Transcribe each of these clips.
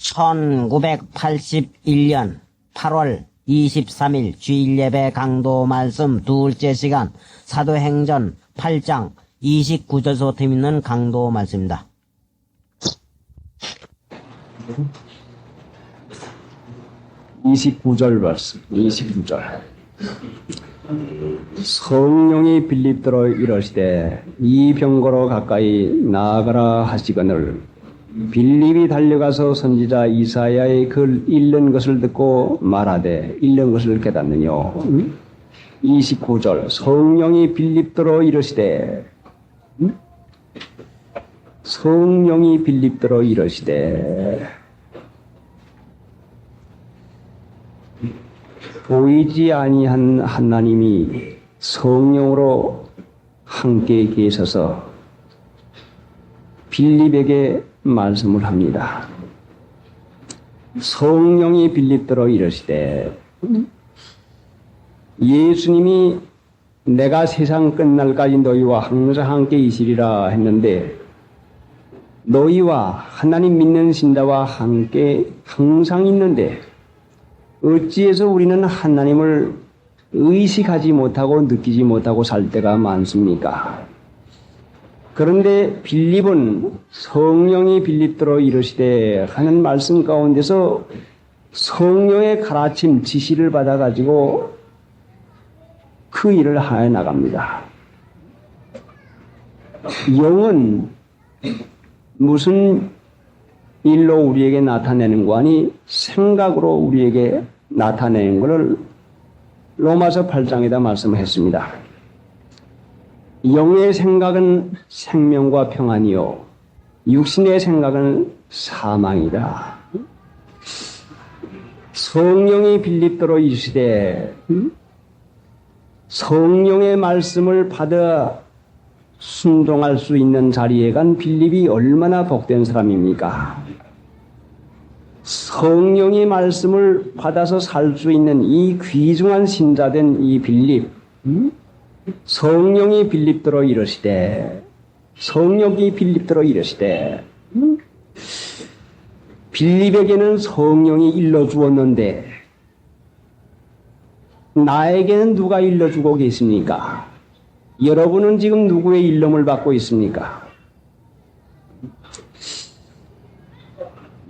1981년 8월 23일 주일예배 강도 말씀 둘째 시간 사도행전 8장 29절부터 있는 강도 말씀입니다. (29절) 말씀. 29절. 성령이 빌립더러 이르시되 이 병거로 가까이 나아가라 하시거늘 빌립이 달려가서 선지자 이사야의 글 읽는 것을 듣고 말하되 읽는 것을 깨닫느뇨. 29절. 성령이 빌립더러 이르시되 성령이 빌립더러 이르시되 보이지 아니한 하나님이 성령으로 함께 계셔서 빌립에게 말씀을 합니다. 성령이 빌립더러 이르시되 예수님이 내가 세상 끝날까지 너희와 항상 함께 있으리라 했는데 너희와 하나님 믿는 신자와 함께 항상 있는데 어찌해서 우리는 하나님을 의식하지 못하고 느끼지 못하고 살 때가 많습니까? 그런데 빌립은 성령이 빌립더러 이르시되 하는 말씀 가운데서 성령의 가르침 지시를 받아가지고 그 일을 하여 나갑니다. 영은 무슨 일로 우리에게 나타내는 거 아니 생각으로 우리에게 나타내는 것을 로마서 8장에다 말씀했습니다. 영의 생각은 생명과 평안이요 육신의 생각은 사망이다. 성령이 빌립더러 이르시되 성령의 말씀을 받아 순종할 수 있는 자리에 간 빌립이 얼마나 복된 사람입니까? 성령의 말씀을 받아서 살 수 있는 이 귀중한 신자된 이 빌립, 성령이 빌립더러 이르시되 성령이 빌립더러 이르시되 빌립에게는 성령이 일러주었는데 나에게는 누가 일러주고 계십니까? 여러분은 지금 누구의 일름을 받고 있습니까?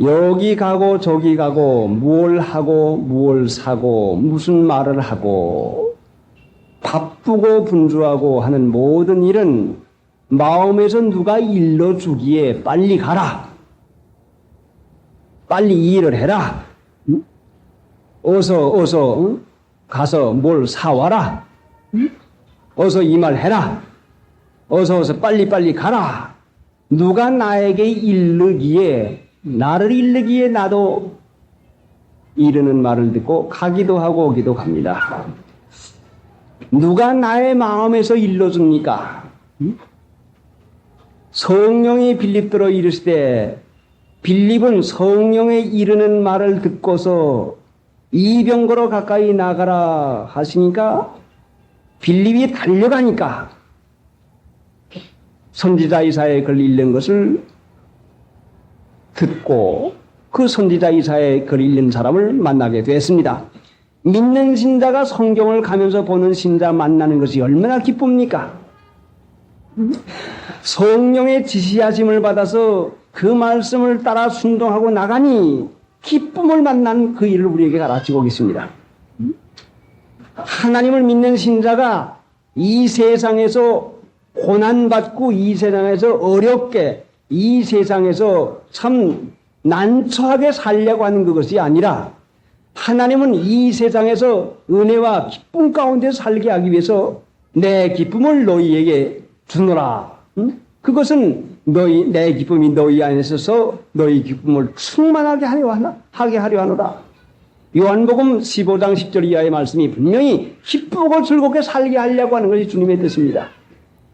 여기 가고 저기 가고 무엇을 하고 무엇을 사고 무슨 말을 하고 바쁘고 분주하고 하는 모든 일은 마음에서 누가 일러주기에 빨리 가라. 빨리 이 일을 해라. 어서 가서 뭘 사와라. 어서 이 말 해라. 어서 빨리 가라. 누가 나에게 이르기에 나를 이르기에 나도 이르는 말을 듣고 가기도 하고 오기도 합니다. 누가 나의 마음에서 일러줍니까? 성령이 빌립더러 이르시되 빌립은 성령의 이르는 말을 듣고서 이 병거로 가까이 나가라 하시니까 빌립이 달려가니까 선지자 이사야의 글 읽는 것을 듣고 그 선지자 이사야의 글 읽는 사람을 만나게 됐습니다. 믿는 신자가 성경을 가면서 보는 신자 만나는 것이 얼마나 기쁩니까? 성령의 지시하심을 받아서 그 말씀을 따라 순종하고 나가니 기쁨을 만난 그 일을 우리에게 가르치고 계십니다. 하나님을 믿는 신자가 이 세상에서 고난받고 이 세상에서 어렵게 이 세상에서 참 난처하게 살려고 하는 그것이 아니라 하나님은 이 세상에서 은혜와 기쁨 가운데 살게 하기 위해서 내 기쁨을 너희에게 주노라. 그것은 내 기쁨이 너희 안에 있어서 너희 기쁨을 충만하게 하려 하노라. 요한복음 15장 10절 이하의 말씀이 분명히 기쁘고 즐겁게 살게 하려고 하는 것이 주님의 뜻입니다.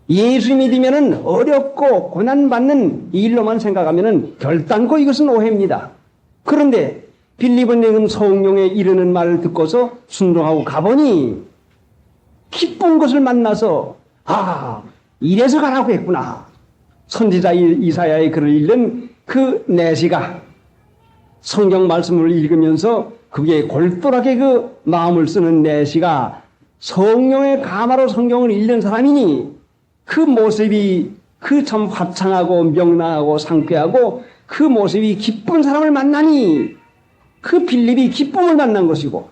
예수 믿으면은 어렵고 고난받는 일로만 생각하면은 결단코 이것은 오해입니다. 그런데 빌립은 지금 성령의 이르는 말을 듣고서 순종하고 가보니 기쁜 것을 만나서 이래서 가라고 했구나. 선지자 이사야의 글을 읽는 그 내시가 성경 말씀을 읽으면서 그게 골똘하게 그 마음을 쓰는 내시가 성령의 가마로 성경을 읽는 사람이니 그 모습이 그 참 화창하고 명랑하고 상쾌하고 그 모습이 기쁜 사람을 만나니 그 빌립이 기쁨을 만난 것이고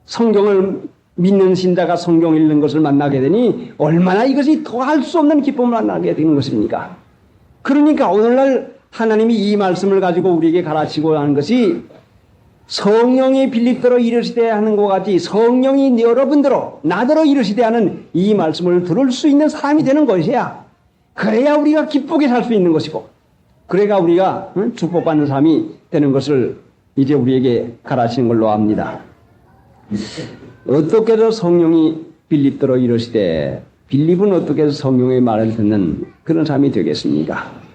성경을 믿는 신자가 성경 읽는 것을 만나게 되니 얼마나 이것이 더할 수 없는 기쁨을 만나게 되는 것입니까? 그러니까 오늘날 하나님이 이 말씀을 가지고 우리에게 가르치고 하는 것이 성령이 빌립더러 이르시되 하는 것 같이 성령이 여러분들로 나더러 이르시되 하는 이 말씀을 들을 수 있는 사람이 되는 것이야. 그래야 우리가 기쁘게 살 수 있는 것이고 그래야 우리가 축복받는 사람이 되는 것을 이제 우리에게 가르치는 걸로 압니다. 어떻게 해서 성령이 빌립더러 이르시되 빌립은 어떻게 해서 성령의 말을 듣는 그런 사람이 되겠습니까?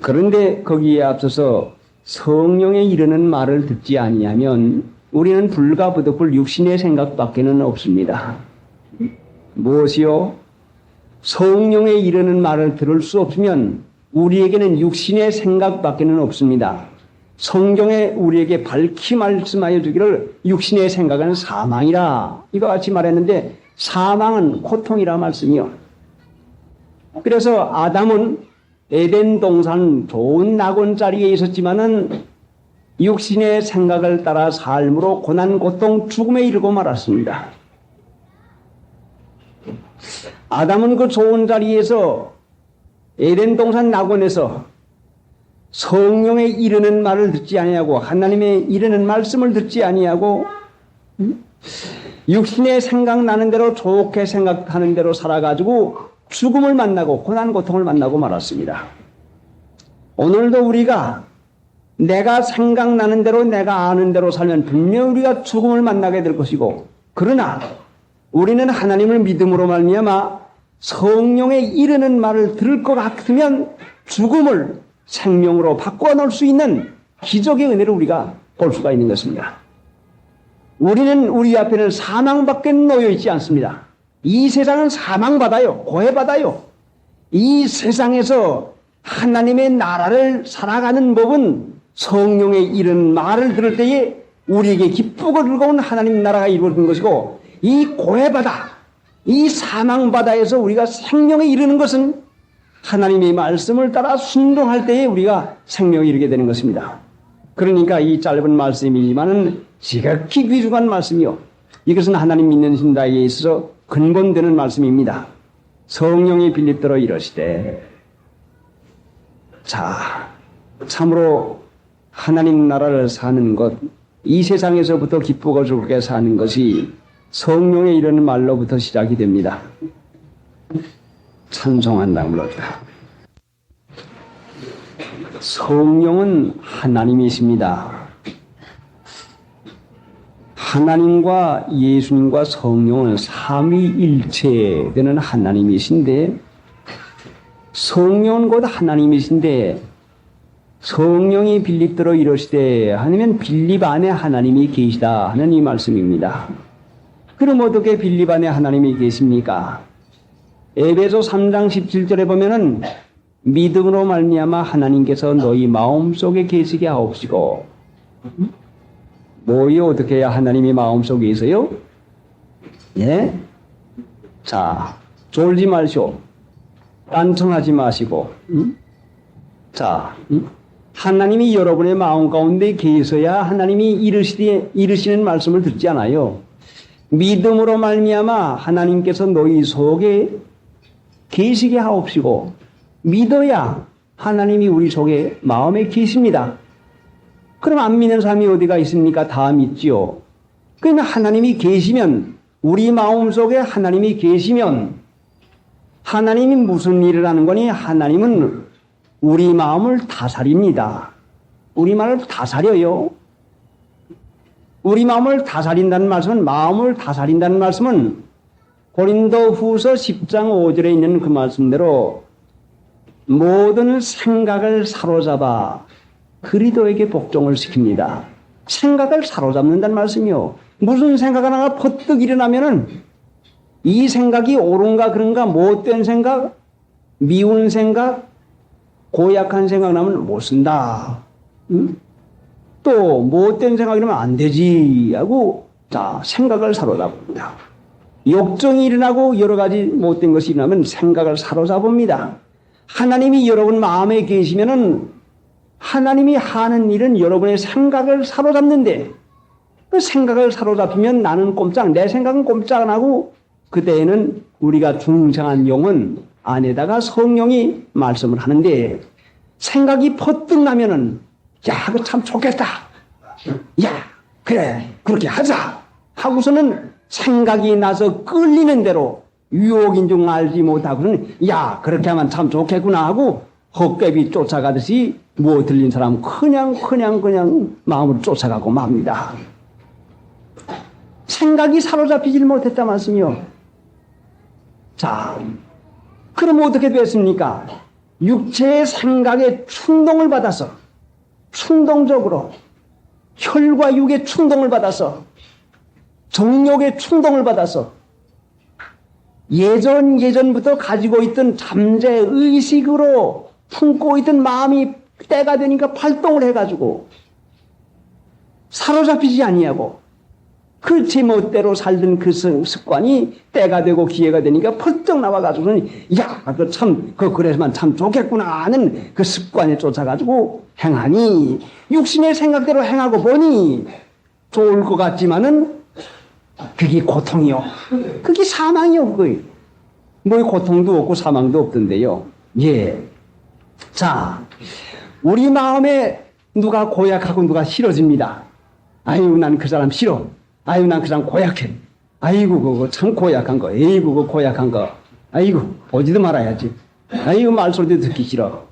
그런데 거기에 앞서서 성령에 이르는 말을 듣지 아니하면 우리는 불과 부득불 육신의 생각밖에는 없습니다. 무엇이요? 성령에 이르는 말을 들을 수 없으면 우리에게는 육신의 생각밖에는 없습니다. 성경에 우리에게 밝히 말씀하여 주기를 육신의 생각은 사망이라 이와 같이 말했는데 사망은 고통이라 말씀이요. 그래서 아담은 에덴 동산 좋은 낙원 자리에 있었지만은 육신의 생각을 따라 삶으로 고난, 고통, 죽음에 이르고 말았습니다. 아담은 그 좋은 자리에서 에덴 동산 낙원에서 성령에 이르는 말을 듣지 아니하고 하나님의 이르는 말씀을 듣지 아니하고 육신의 생각나는 대로 좋게 생각하는 대로 살아가지고 죽음을 만나고 고난 고통을 만나고 말았습니다. 오늘도 우리가 내가 생각나는 대로 내가 아는 대로 살면 분명히 우리가 죽음을 만나게 될 것이고 그러나 우리는 하나님을 믿음으로 말미암아 성령에 이르는 말을 들을 것 같으면 죽음을 생명으로 바꿔 놓을 수 있는 기적의 은혜를 우리가 볼 수가 있는 것입니다. 우리는 우리 앞에는 사망밖에 놓여 있지 않습니다. 이 세상은 사망받아요. 고해받아요. 이 세상에서 하나님의 나라를 살아가는 법은 성령의 이른 말을 들을 때에 우리에게 기쁘고 즐거운 하나님 나라가 이루어진 것이고 이 고해바다, 이 사망바다에서 우리가 생명에 이르는 것은 하나님의 말씀을 따라 순종할 때에 우리가 생명에 이르게 되는 것입니다. 그러니까 이 짧은 말씀이지만은 지극히 귀중한 말씀이요. 이것은 하나님 믿는 신자에게 있어서 근본되는 말씀입니다. 성령이 빌립더러 이르시되 자, 참으로 하나님 나라를 사는 것, 이 세상에서부터 기쁘고 즐겁게 사는 것이 성령에 이르는 말로부터 시작이 됩니다. 찬송한다 불렀다. 성령은 하나님이십니다. 하나님과 예수님과 성령은 삼위일체되는 하나님이신데 성령은 곧 하나님이신데 성령이 빌립더러 이르시되 하면 빌립 안에 하나님이 계시다 하는 이 말씀입니다. 그럼 어떻게 빌립 안에 하나님이 계십니까? 에베소 3장 17절에 보면은 믿음으로 말미암아 하나님께서 너희 마음속에 계시게 하옵시고 뭐요? 어떻게 해야 하나님이 마음속에 있어요? 예? 자, 졸지 마시오. 딴청하지 마시고 자, 하나님이 여러분의 마음 가운데 계셔야 하나님이 이르시는 말씀을 듣지 않아요. 믿음으로 말미암아 하나님께서 너희 속에 계시게 하옵시고 믿어야 하나님이 우리 속에 마음에 계십니다. 그럼 안 믿는 사람이 어디가 있습니까? 다 믿지요. 그러면 하나님이 계시면 우리 마음속에 하나님이 계시면 하나님이 무슨 일을 하는 거니? 하나님은 우리 마음을 다스립니다. 우리 마음을 다스려요. 우리 마음을 다스린다는 말씀은 마음을 다스린다는 말씀은 고린도 후서 10장 5절에 있는 그 말씀대로 모든 생각을 사로잡아 그리스도에게 복종을 시킵니다. 생각을 사로잡는다는 말씀이요. 무슨 생각 하나가 퍼뜩 일어나면은 이 생각이 옳은가 그런가 못된 생각, 미운 생각, 고약한 생각 나면 못 쓴다. 응? 또 못된 생각이라면 안 되지 하고 자 생각을 사로잡습니다. 욕정이 일어나고 여러 가지 못된 것이 일어나면 생각을 사로잡습니다. 하나님이 여러분 마음에 계시면은 하나님이 하는 일은 여러분의 생각을 사로잡는데 그 생각을 사로잡히면 나는 꼼짝, 내 생각은 꼼짝 안 하고 그때에는 우리가 중생한 영은 안에다가 성령이 말씀을 하는데 생각이 퍼뜩 나면은 야, 그거 참 좋겠다. 야, 그래, 그렇게 하자. 하고서는 생각이 나서 끌리는 대로 유혹인 줄 알지 못하고는 야, 그렇게 하면 참 좋겠구나 하고 헛개비 쫓아가듯이 뭐 들린 사람 그냥 마음을 쫓아가고 맙니다. 생각이 사로잡히질 못했다 말씀이요. 자, 그럼 어떻게 됐습니까? 육체의 생각에 충동을 받아서 충동적으로 혈과 육의 충동을 받아서 정욕의 충동을 받아서 예전부터 가지고 있던 잠재 의식으로 품고 있던 마음이 때가 되니까 발동을 해가지고 사로잡히지 아니하고 그 제멋대로 살던 그 습관이 때가 되고 기회가 되니까 펄쩍 나와가지고는 야, 그래서만 참 좋겠구나 하는 그 습관에 쫓아가지고 행하니 육신의 생각대로 행하고 보니 좋을 것 같지만은 그게 고통이요. 그게 사망이요. 그게 뭐 고통도 없고 사망도 없던데요. 예. 자, 우리 마음에 누가 고약하고 누가 싫어집니다. 아유, 난 그 사람 싫어. 아유, 난 그 사람 고약해. 아이고, 그거 참 고약한 거. 에이구, 그거 고약한 거. 아이고, 보지도 말아야지. 아이고, 말소리도 듣기 싫어.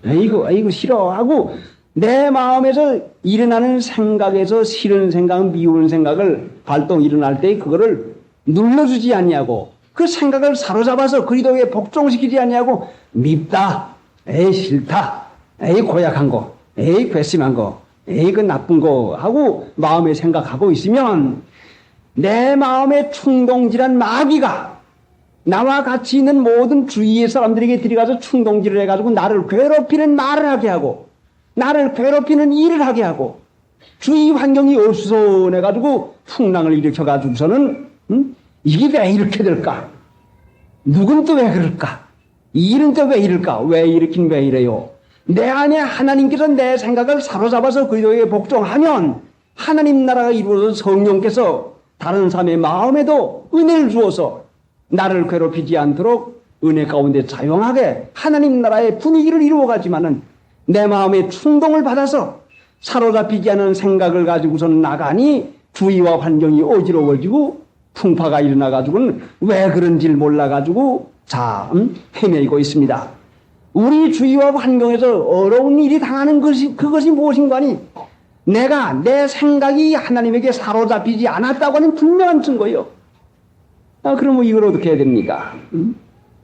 아이고, 싫어. 하고, 내 마음에서 일어나는 생각에서 싫은 생각, 미운 생각을 발동 일어날 때 그거를 눌러주지 않냐고. 그 생각을 사로잡아서 그리도에 복종시키지 않냐고. 밉다. 에이, 싫다. 에이, 고약한 거. 에이, 괘씸한 거. 에이, 그 나쁜 거 하고 마음에 생각하고 있으면 내 마음의 충동질한 마귀가 나와 같이 있는 모든 주위의 사람들에게 들어가서 충동질을 해가지고 나를 괴롭히는 말을 하게 하고 나를 괴롭히는 일을 하게 하고 주위 환경이 어수선해가지고 풍랑을 일으켜가지고서는 이게 왜 이렇게 될까? 누군 또 왜 그럴까? 이 일은 또 왜 이럴까? 왜 이렇긴 왜 이래요? 내 안에 하나님께서 내 생각을 사로잡아서 그리도에 복종하면 하나님 나라가 이루어져 성령께서 다른 사람의 마음에도 은혜를 주어서 나를 괴롭히지 않도록 은혜 가운데 자용하게 하나님 나라의 분위기를 이루어가지만은 내 마음의 충동을 받아서 사로잡히지 않은 생각을 가지고서는 나가니 주위와 환경이 어지러워지고 풍파가 일어나가지고는 왜 그런지를 몰라가지고 헤매이고 있습니다. 우리 주위와 환경에서 어려운 일이 당하는 그것이 무엇인가 하니 내가 내 생각이 하나님에게 사로잡히지 않았다고 하는 분명한 증거예요. 그러면 이걸 어떻게 해야 됩니까?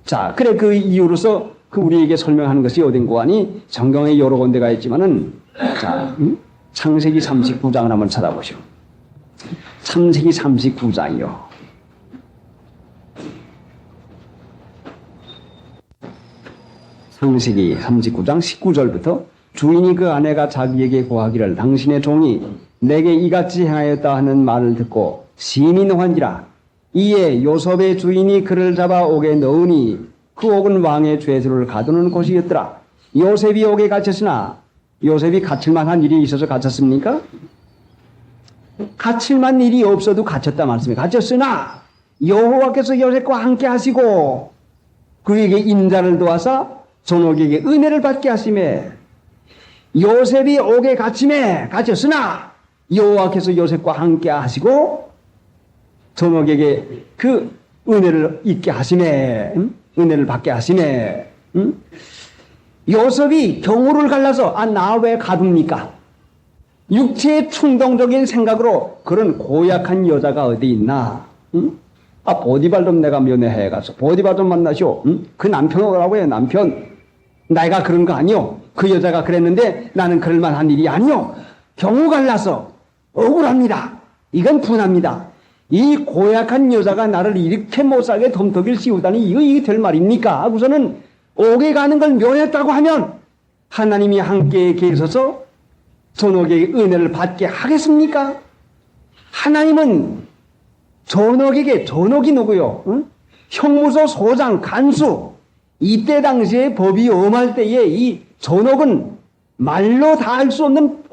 자, 그래 그 이유로서 우리에게 설명하는 것이 어딘고 하니 성경에 여러 군데가 있지만은 자, 창세기 39장을 한번 찾아보시오. 창세기 39장이요. 창세기 39장 19절부터 주인이 그 아내가 자기에게 고하기를 당신의 종이 내게 이같이 행하였다 하는 말을 듣고 심히 노한지라. 이에 요셉의 주인이 그를 잡아 옥에 넣으니 그 옥은 왕의 죄수를 가두는 곳이었더라. 요셉이 옥에 갇혔으나 요셉이 갇힐만한 일이 있어서 갇혔습니까? 갇힐만 일이 없어도 갇혔다 말씀이에요. 갇혔으나 여호와께서 요셉과 함께 하시고 그에게 인자를 도와서 전옥에게 은혜를 받게 하시매 요셉이 옥에 갇혔으나 여호와께서 요셉과 함께 하시고 전옥에게 그 은혜를 잊게 하시매 은혜를 받게 하시매 요셉이 경우를 갈라서 나 왜 가둡니까? 육체의 충동적인 생각으로 그런 고약한 여자가 어디 있나? 보디발 좀 내가 면회해 가서 보디발 좀 만나시오. 그 남편 오라고 해. 남편 내가 그런 거 아니요. 그 여자가 그랬는데 나는 그럴 만한 일이 아니요. 경우 갈라서 억울합니다. 이건 분합니다. 이 고약한 여자가 나를 이렇게 못살게 덤터기를 씌우다니 이게 될 말입니까? 하고서는 옥에 가는 걸 면했다고 하면 하나님이 함께 계셔서 존옥에게 은혜를 받게 하겠습니까? 하나님은 존옥이 누구요? 응? 형무소 소장 간수, 이때 당시에 법이 엄할 때에 이 존옥은 말로 다 할 수 없는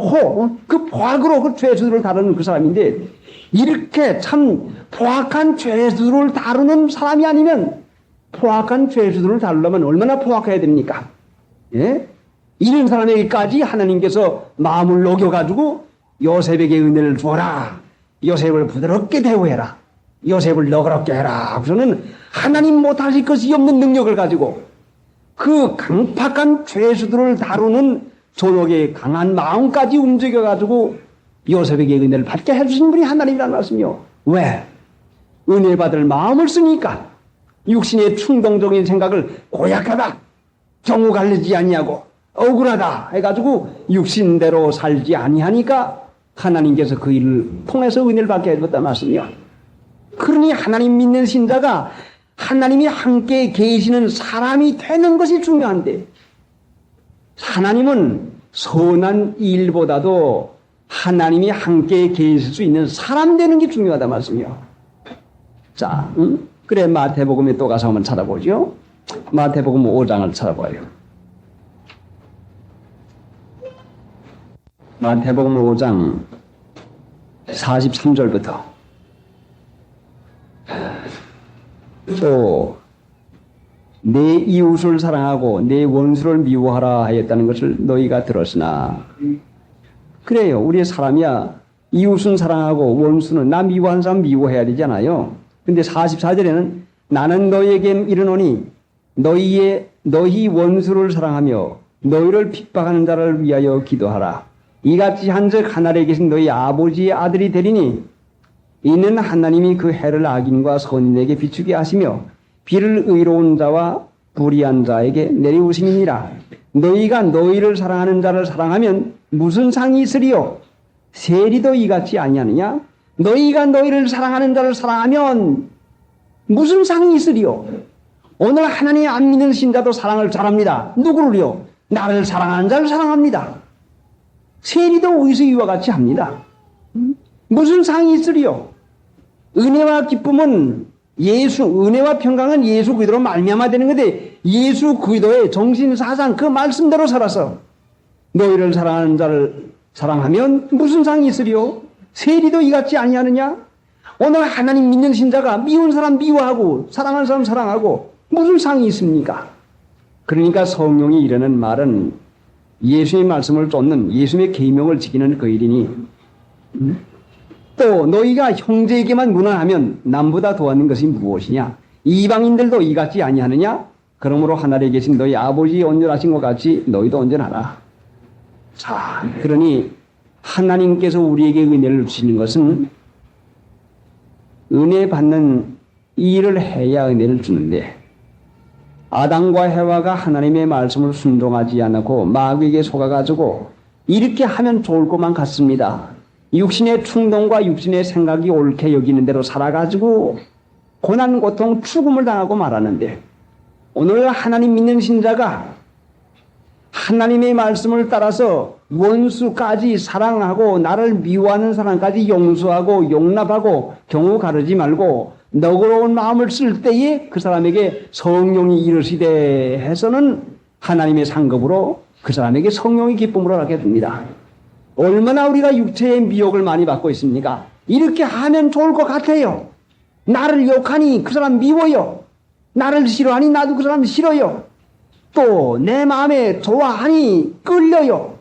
그 포악으로 그 죄수들을 다루는 그 사람인데, 이렇게 참 포악한 죄수들을 다루는 사람이 아니면, 포악한 죄수들을 다루려면 얼마나 포악해야 됩니까? 예? 이런 사람에게까지 하나님께서 마음을 녹여가지고 요셉에게 은혜를 주어라. 요셉을 부드럽게 대우해라. 요셉을 너그럽게 해라. 그래서는 하나님 못하실 것이 없는 능력을 가지고 그 강팍한 죄수들을 다루는 존옥의 강한 마음까지 움직여가지고 요셉에게 은혜를 받게 해주신 분이 하나님이라는 말씀이요. 왜? 은혜 받을 마음을 쓰니까 육신의 충동적인 생각을 고약하다, 경우 갈리지 아니하고 억울하다 해가지고 육신대로 살지 아니하니까 하나님께서 그 일을 통해서 은혜를 받게 해줬단 말씀이요. 그러니 하나님 믿는 신자가 하나님이 함께 계시는 사람이 되는 것이 중요한데, 하나님은 선한 일보다도 하나님이 함께 계실 수 있는 사람 되는 게 중요하단 말씀이요. 자, 그래 마태복음에 또 가서 한번 찾아보죠. 마태복음 5장을 찾아봐요. 마태복음 5장 43절부터 또 내 이웃을 사랑하고 내 원수를 미워하라 하였다는 것을 너희가 들었으나, 그래요. 우리 사람이야 이웃은 사랑하고 원수는, 나 미워하는 사람 미워해야 되잖아요. 근데 44절에는 나는 너희에게 이르노니 너희 원수를 사랑하며 너희를 핍박하는 자를 위하여 기도하라. 이같이 한즉 하늘에 계신 너희 아버지의 아들이 되리니 이는 하나님이 그 해를 악인과 선인에게 비추게 하시며 비를 의로운 자와 불의한 자에게 내리우심이니라. 너희가 너희를 사랑하는 자를 사랑하면 무슨 상이 있으리요? 세리도 이같이 아니하느냐? 너희가 너희를 사랑하는 자를 사랑하면 무슨 상이 있으리요? 오늘 하나님 안 믿는 신자도 사랑을 잘합니다. 누구를요? 나를 사랑하는 자를 사랑합니다. 세리도 의수 이와 같이 합니다. 무슨 상이 있으리요? 은혜와 기쁨은 은혜와 평강은 예수 그리스도로 말미암아 되는 건데, 예수 그리스도의 정신 사상 그 말씀대로 살아서 너희를 사랑하는 자를 사랑하면 무슨 상이 있으리요? 세리도 이같이 아니하느냐? 오늘 하나님 믿는 신자가 미운 사람 미워하고 사랑하는 사람 사랑하고 무슨 상이 있습니까? 그러니까 성령이 이르는 말은 예수의 말씀을 쫓는, 예수의 계명을 지키는 그 일이니, 또 너희가 형제에게만 무난하면 남보다 더하는 것이 무엇이냐? 이방인들도 이같이 아니하느냐? 그러므로 하늘에 계신 너희 아버지 온전하신 것 같이 너희도 온전하라. 자, 그러니 하나님께서 우리에게 은혜를 주시는 것은 은혜 받는 일을 해야 은혜를 주는데, 아담과 해와가 하나님의 말씀을 순종하지 않고 마귀에게 속아가지고 이렇게 하면 좋을 것만 같습니다. 육신의 충동과 육신의 생각이 옳게 여기는 대로 살아가지고 고난, 고통, 죽음을 당하고 말하는데, 오늘 하나님 믿는 신자가 하나님의 말씀을 따라서 원수까지 사랑하고 나를 미워하는 사람까지 용서하고 용납하고 경우 가르지 말고 너그러운 마음을 쓸 때에 그 사람에게 성령이 이르시되 해서는 하나님의 상급으로 그 사람에게 성령의 기쁨으로 하게 됩니다. 얼마나 우리가 육체의 미혹을 많이 받고 있습니까? 이렇게 하면 좋을 것 같아요. 나를 욕하니 그 사람 미워요. 나를 싫어하니 나도 그 사람 싫어요. 또 내 마음에 좋아하니 끌려요.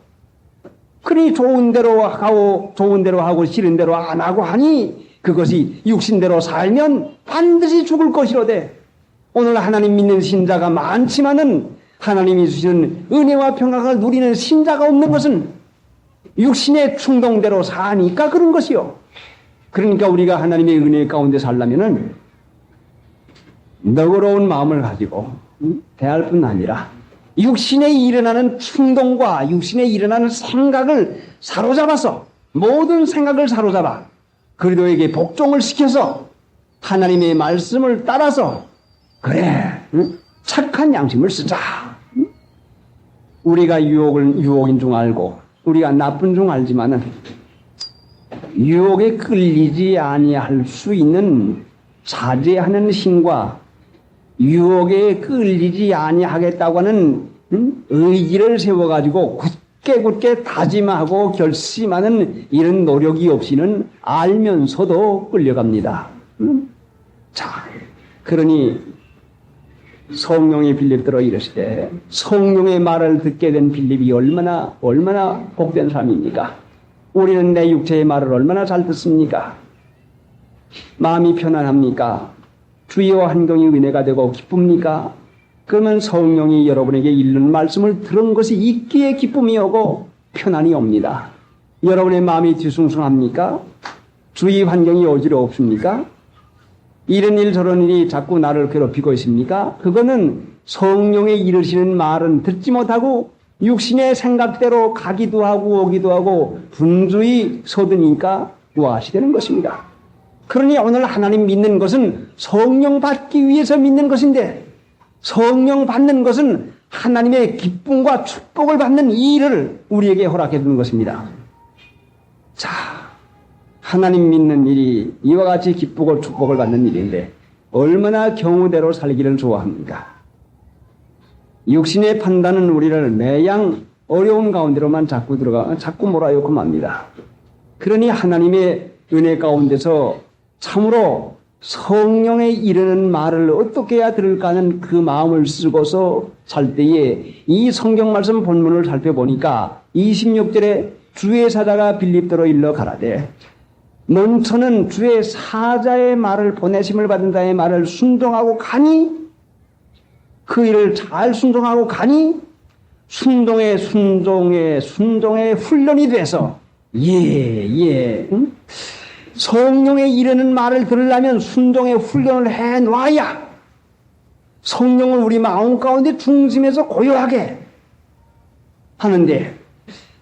그러니 좋은 대로 하고 싫은 대로 안 하고 하니 그것이 육신대로 살면 반드시 죽을 것이로되, 오늘 하나님 믿는 신자가 많지만은 하나님이 주시는 은혜와 평강을 누리는 신자가 없는 것은 육신의 충동대로 사니까 그런 것이요. 그러니까 우리가 하나님의 은혜 가운데 살려면은 너그러운 마음을 가지고 대할 뿐 아니라 육신에 일어나는 충동과 육신에 일어나는 생각을 사로잡아서, 모든 생각을 사로잡아 그리스도에게 복종을 시켜서 하나님의 말씀을 따라서, 그래, 착한 양심을 쓰자. 우리가 유혹인 줄 알고 우리가 나쁜 중 알지만은 유혹에 끌리지 아니할 수 있는 자제하는 힘과 유혹에 끌리지 아니하겠다고 하는 의지를 세워가지고 굳게 다짐하고 결심하는 이런 노력이 없이는 알면서도 끌려갑니다. 자, 그러니 성령의 빌립들어 이르시되 성령의 말을 듣게 된 빌립이 얼마나 복된 사람입니까? 우리는 내 육체의 말을 얼마나 잘 듣습니까? 마음이 편안합니까? 주의와 환경이 은혜가 되고 기쁩니까? 그러면 성령이 여러분에게 읽는 말씀을 들은 것이 있기에 기쁨이 오고 편안이 옵니다. 여러분의 마음이 뒤숭숭합니까? 주의 환경이 어지럽습니까? 이런 일 저런 일이 자꾸 나를 괴롭히고 있습니까? 그거는 성령의 이르시는 말은 듣지 못하고 육신의 생각대로 가기도 하고 오기도 하고 분주히 서드니까 무엇이 되는 것입니다. 그러니 오늘 하나님 믿는 것은 성령 받기 위해서 믿는 것인데 성령 받는 것은 하나님의 기쁨과 축복을 받는 일을 우리에게 허락해 주는 것입니다. 자, 하나님 믿는 일이 이와 같이 기쁘고 축복을 받는 일인데 얼마나 경우대로 살기를 좋아합니까? 육신의 판단은 우리를 매양 어려운 가운데로만 자꾸 몰아넣고 맙니다. 그러니 하나님의 은혜 가운데서 참으로 성령에 이르는 말을 어떻게 해야 들을까 하는 그 마음을 쓰고서 살 때에 이 성경 말씀 본문을 살펴보니까 26절에 주의 사자가 빌립더로 일러 가라되 너는 주의 사자의 말을 보내심을 받은 자의 말을 순종하고 가니 그 일을 잘 순종하고 가니 순종의 훈련이 돼서 성령에 이르는 말을 들으려면 순종의 훈련을 해놔야 성령을 우리 마음 가운데 중심에서 고요하게 하는데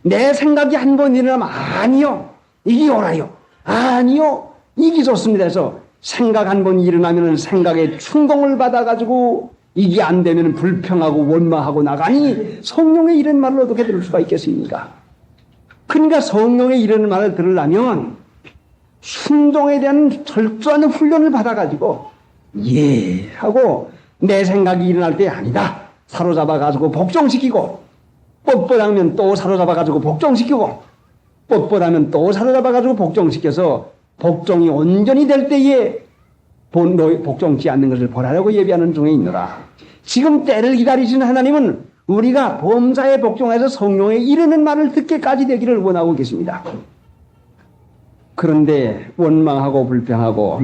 내 생각이 한 번 일어나면 아니요 이게 옳아요 아니요 이게 좋습니다 해서 생각 한 번 일어나면 생각에 충동을 받아가지고 이게 안 되면 불평하고 원망하고 나가니 성령의 이런 말을 어떻게 들을 수가 있겠습니까? 그러니까 성령의 이런 말을 들으려면 순종에 대한 철저한 훈련을 받아가지고 하고 내 생각이 일어날 때 아니다 사로잡아가지고 복종시키고 뻣뻣하면 또 사로잡아가지고 복종시키고 뻣뻣하면 또 사로잡아가지고 복종시켜서 복종이 온전히 될 때에 복종치 않는 것을 보라라고 예비하는 중에 있노라. 지금 때를 기다리시는 하나님은 우리가 범사에 복종해서 성령에 이르는 말을 듣게까지 되기를 원하고 계십니다. 그런데 원망하고 불평하고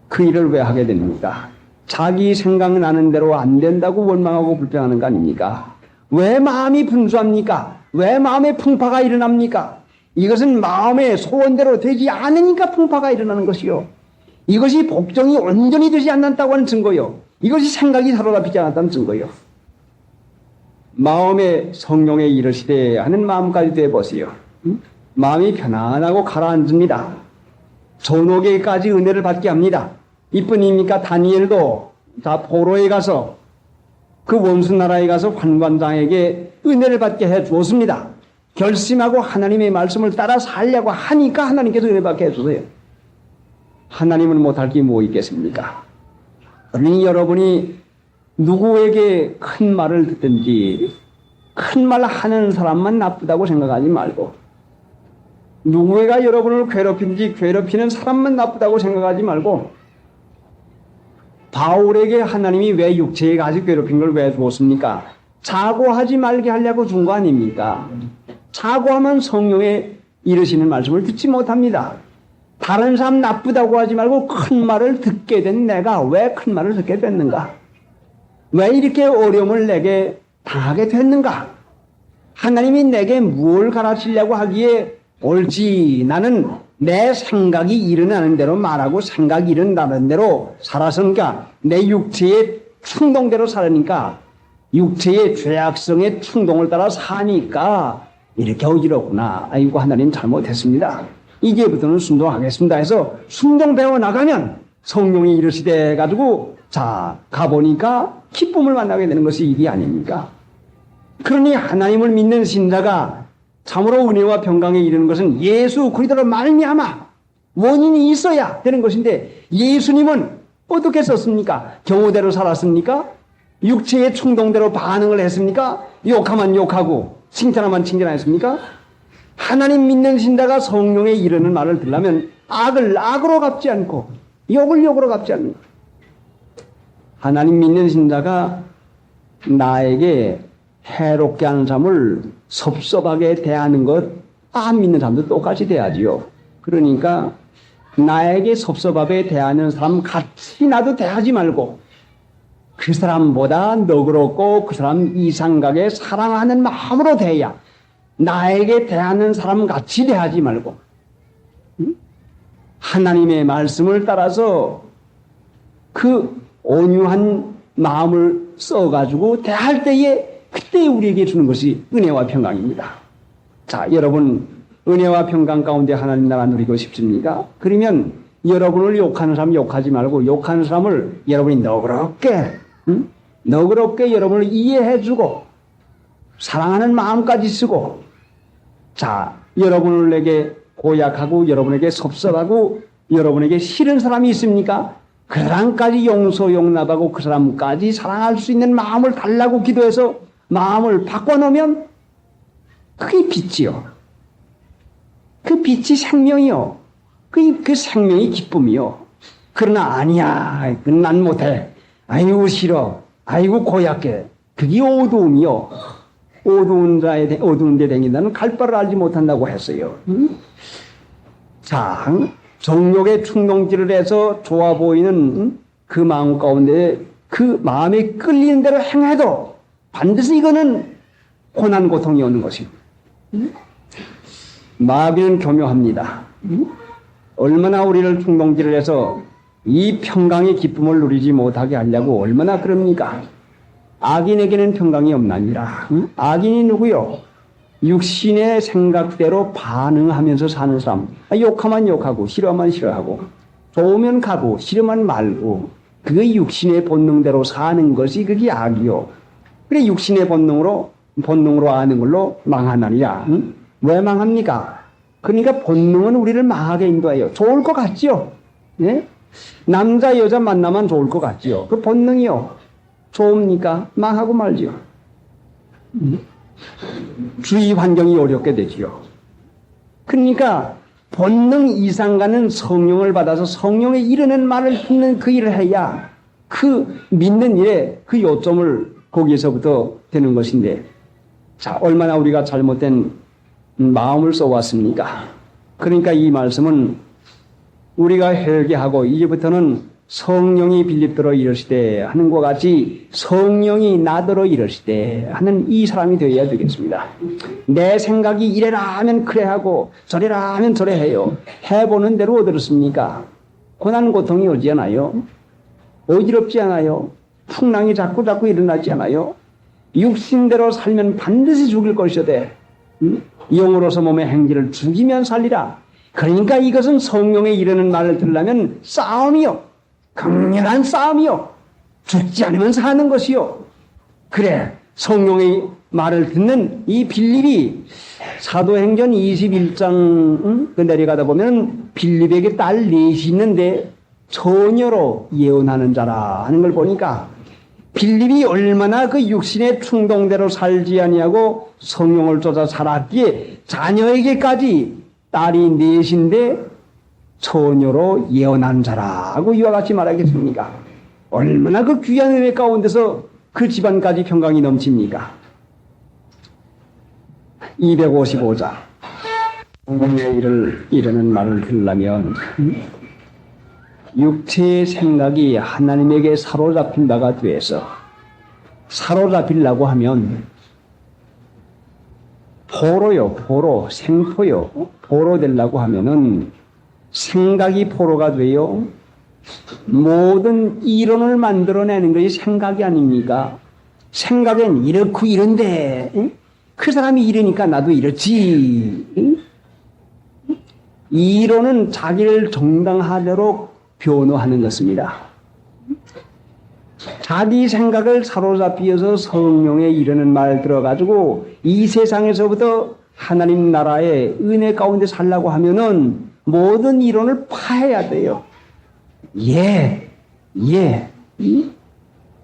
그 일을 왜 하게 됩니까? 자기 생각나는 대로 안 된다고 원망하고 불평하는 거 아닙니까? 왜 마음이 분주합니까? 왜 마음에 풍파가 일어납니까? 이것은 마음의 소원대로 되지 않으니까 풍파가 일어나는 것이요. 이것이 복종이 온전히 되지 않았다고 하는 증거요. 이것이 생각이 사로잡히지 않았다는 증거요. 마음의 성령에 이르시되 하는 마음까지 되어보세요. 마음이 편안하고 가라앉습니다. 전옥에까지 은혜를 받게 합니다. 이뿐입니까? 다니엘도 다 포로에 가서 그 원수 나라에 가서 관관장에게 은혜를 받게 해 주었습니다. 결심하고 하나님의 말씀을 따라 살려고 하니까 하나님께서 은혜 받게 해주세요. 하나님은 못할 게 뭐 있겠습니까? 그러니 여러분이 누구에게 큰 말을 듣든지 큰 말 하는 사람만 나쁘다고 생각하지 말고 누구가 여러분을 괴롭힌지 괴롭히는 사람만 나쁘다고 생각하지 말고 바울에게 하나님이 왜 육체에 가지 괴롭힌 걸 왜 주었습니까? 자고하지 말게 하려고 준 거 아닙니까? 자고하면 성령에 이르시는 말씀을 듣지 못합니다. 다른 사람 나쁘다고 하지 말고 큰 말을 듣게 된 내가 왜 큰 말을 듣게 됐는가? 왜 이렇게 어려움을 내게 당하게 됐는가? 하나님이 내게 무엇을 가르치려고 하기에 옳지 나는 내 생각이 일어나는 대로 말하고 생각이 일어나는 대로 살았으니까 내 육체의 충동대로 살으니까 육체의 죄악성의 충동을 따라 사니까 이렇게 어지럽구나. 아이고 하나님 잘못했습니다. 이제부터는 순종하겠습니다 해서 순종 배워 나가면 성령이 이르시되 가지고 자 가보니까 기쁨을 만나게 되는 것이 일이 아닙니까? 그러니 하나님을 믿는 신자가 참으로 은혜와 평강에 이르는 것은 예수 그리스도로 말미암아 원인이 있어야 되는 것인데 예수님은 어떻게 썼습니까? 경우대로 살았습니까? 육체의 충동대로 반응을 했습니까? 욕하면 욕하고 칭찬하면 칭찬했습니까? 하나님 믿는 신자가 성령에 이르는 말을 들으려면 악을 악으로 갚지 않고 욕을 욕으로 갚지 않는 거예요. 하나님 믿는 신자가 나에게 해롭게 하는 사람을 섭섭하게 대하는 것, 안 믿는 사람도 똑같이 대하지요. 그러니까 나에게 섭섭하게 대하는 사람 같이 나도 대하지 말고 그 사람보다 너그럽고 그 사람 이상하게 사랑하는 마음으로 대해야 나에게 대하는 사람 같이 대하지 말고 하나님의 말씀을 따라서 그 온유한 마음을 써가지고 대할 때에 그때 우리에게 주는 것이 은혜와 평강입니다. 자, 여러분 은혜와 평강 가운데 하나님 나라 누리고 싶습니까? 그러면 여러분을 욕하는 사람 욕하지 말고 욕하는 사람을 여러분이 너그럽게 여러분을 이해해주고 사랑하는 마음까지 쓰고 자, 여러분에게 고약하고 여러분에게 섭섭하고 여러분에게 싫은 사람이 있습니까? 그 사람까지 용서 용납하고 그 사람까지 사랑할 수 있는 마음을 달라고 기도해서 마음을 바꿔놓으면 그게 빛이요. 그 빛이 생명이요. 그 생명이 기쁨이요. 그러나 아니야. 그건 난 못해. 아이고 싫어. 아이고 고약해. 그게 어두움이요. 어두운 데 댕긴다는 갈 바를 알지 못한다고 했어요. 자, 정욕의 충동질을 해서 좋아 보이는 그 마음 가운데 그 마음에 끌리는 대로 행해도 반드시 이거는 고난 고통이 오는 것입니다. 마귀는 교묘합니다. 얼마나 우리를 충동질을 해서 이 평강의 기쁨을 누리지 못하게 하려고 얼마나 그럽니까? 악인에게는 평강이 없나니라. 악인이 누구요? 육신의 생각대로 반응하면서 사는 사람. 욕하면 욕하고 싫어하면 싫어하고 좋으면 가고 싫으면 말고 그게 육신의 본능대로 사는 것이 그게 악이요. 그래 육신의 본능으로 아는 걸로 망하나니라. 왜 망합니까? 그러니까 본능은 우리를 망하게 인도해요. 좋을 것 같지요? 예? 남자 여자 만나면 좋을 것 같지요? 그 본능이요. 좋습니까? 망하고 말지요. 주위 환경이 어렵게 되지요. 그러니까 본능 이상가는 성령을 받아서 성령에 이르는 말을 듣는 그 일을 해야 그 믿는 일에 그 요점을 거기에서부터 되는 것인데 자, 얼마나 우리가 잘못된 마음을 써왔습니까? 그러니까 이 말씀은 우리가 회개하고 이제부터는 성령이 빌립더러 이르시되 하는 것 같이 성령이 나더러 이르시되 하는 이 사람이 되어야 되겠습니다. 내 생각이 이래라 하면 그래 하고 저래라 하면 저래 해요. 해보는 대로 어떻습니까? 고난 고통이 오지 않아요? 어지럽지 않아요? 풍랑이 자꾸 일어나지 않아요? 육신대로 살면 반드시 죽을 것이되 영으로서 몸의 행지를 죽이면 살리라. 그러니까 이것은 성령에 이르는 말을 들으려면 싸움이요. 강렬한 싸움이요. 죽지 않으면 사는 것이요. 그래 성령의 말을 듣는 이 빌립이 사도행전 21장 내려가다 보면 빌립에게 딸 넷이 있는데 처녀로 예언하는 자라 하는 걸 보니까 빌립이 얼마나 그 육신의 충동대로 살지 아니하고 성령을 쫓아 살았기에 자녀에게까지 딸이 넷인데 처녀로 예언한 자라고 이와 같이 말하겠습니까? 얼마나 그 귀한 은혜 가운데서 그 집안까지 평강이 넘칩니까? 255장 성령의 일을 이르는 말을 들으려면 육체의 생각이 하나님에게 사로잡힌 바가 돼서 사로잡히려고 하면 포로, 생포요. 포로 되려고 하면은 생각이 포로가 돼요. 모든 이론을 만들어내는 것이 생각이 아닙니까? 생각엔 이렇고 이런데 그 사람이 이러니까 나도 이렇지. 이론은 자기를 정당하도록 변호하는 것입니다. 자기 생각을 사로잡히어서 성령에 이르는 말 들어가지고 이 세상에서부터 하나님 나라의 은혜 가운데 살라고 하면은 모든 이론을 파해야 돼요. 예.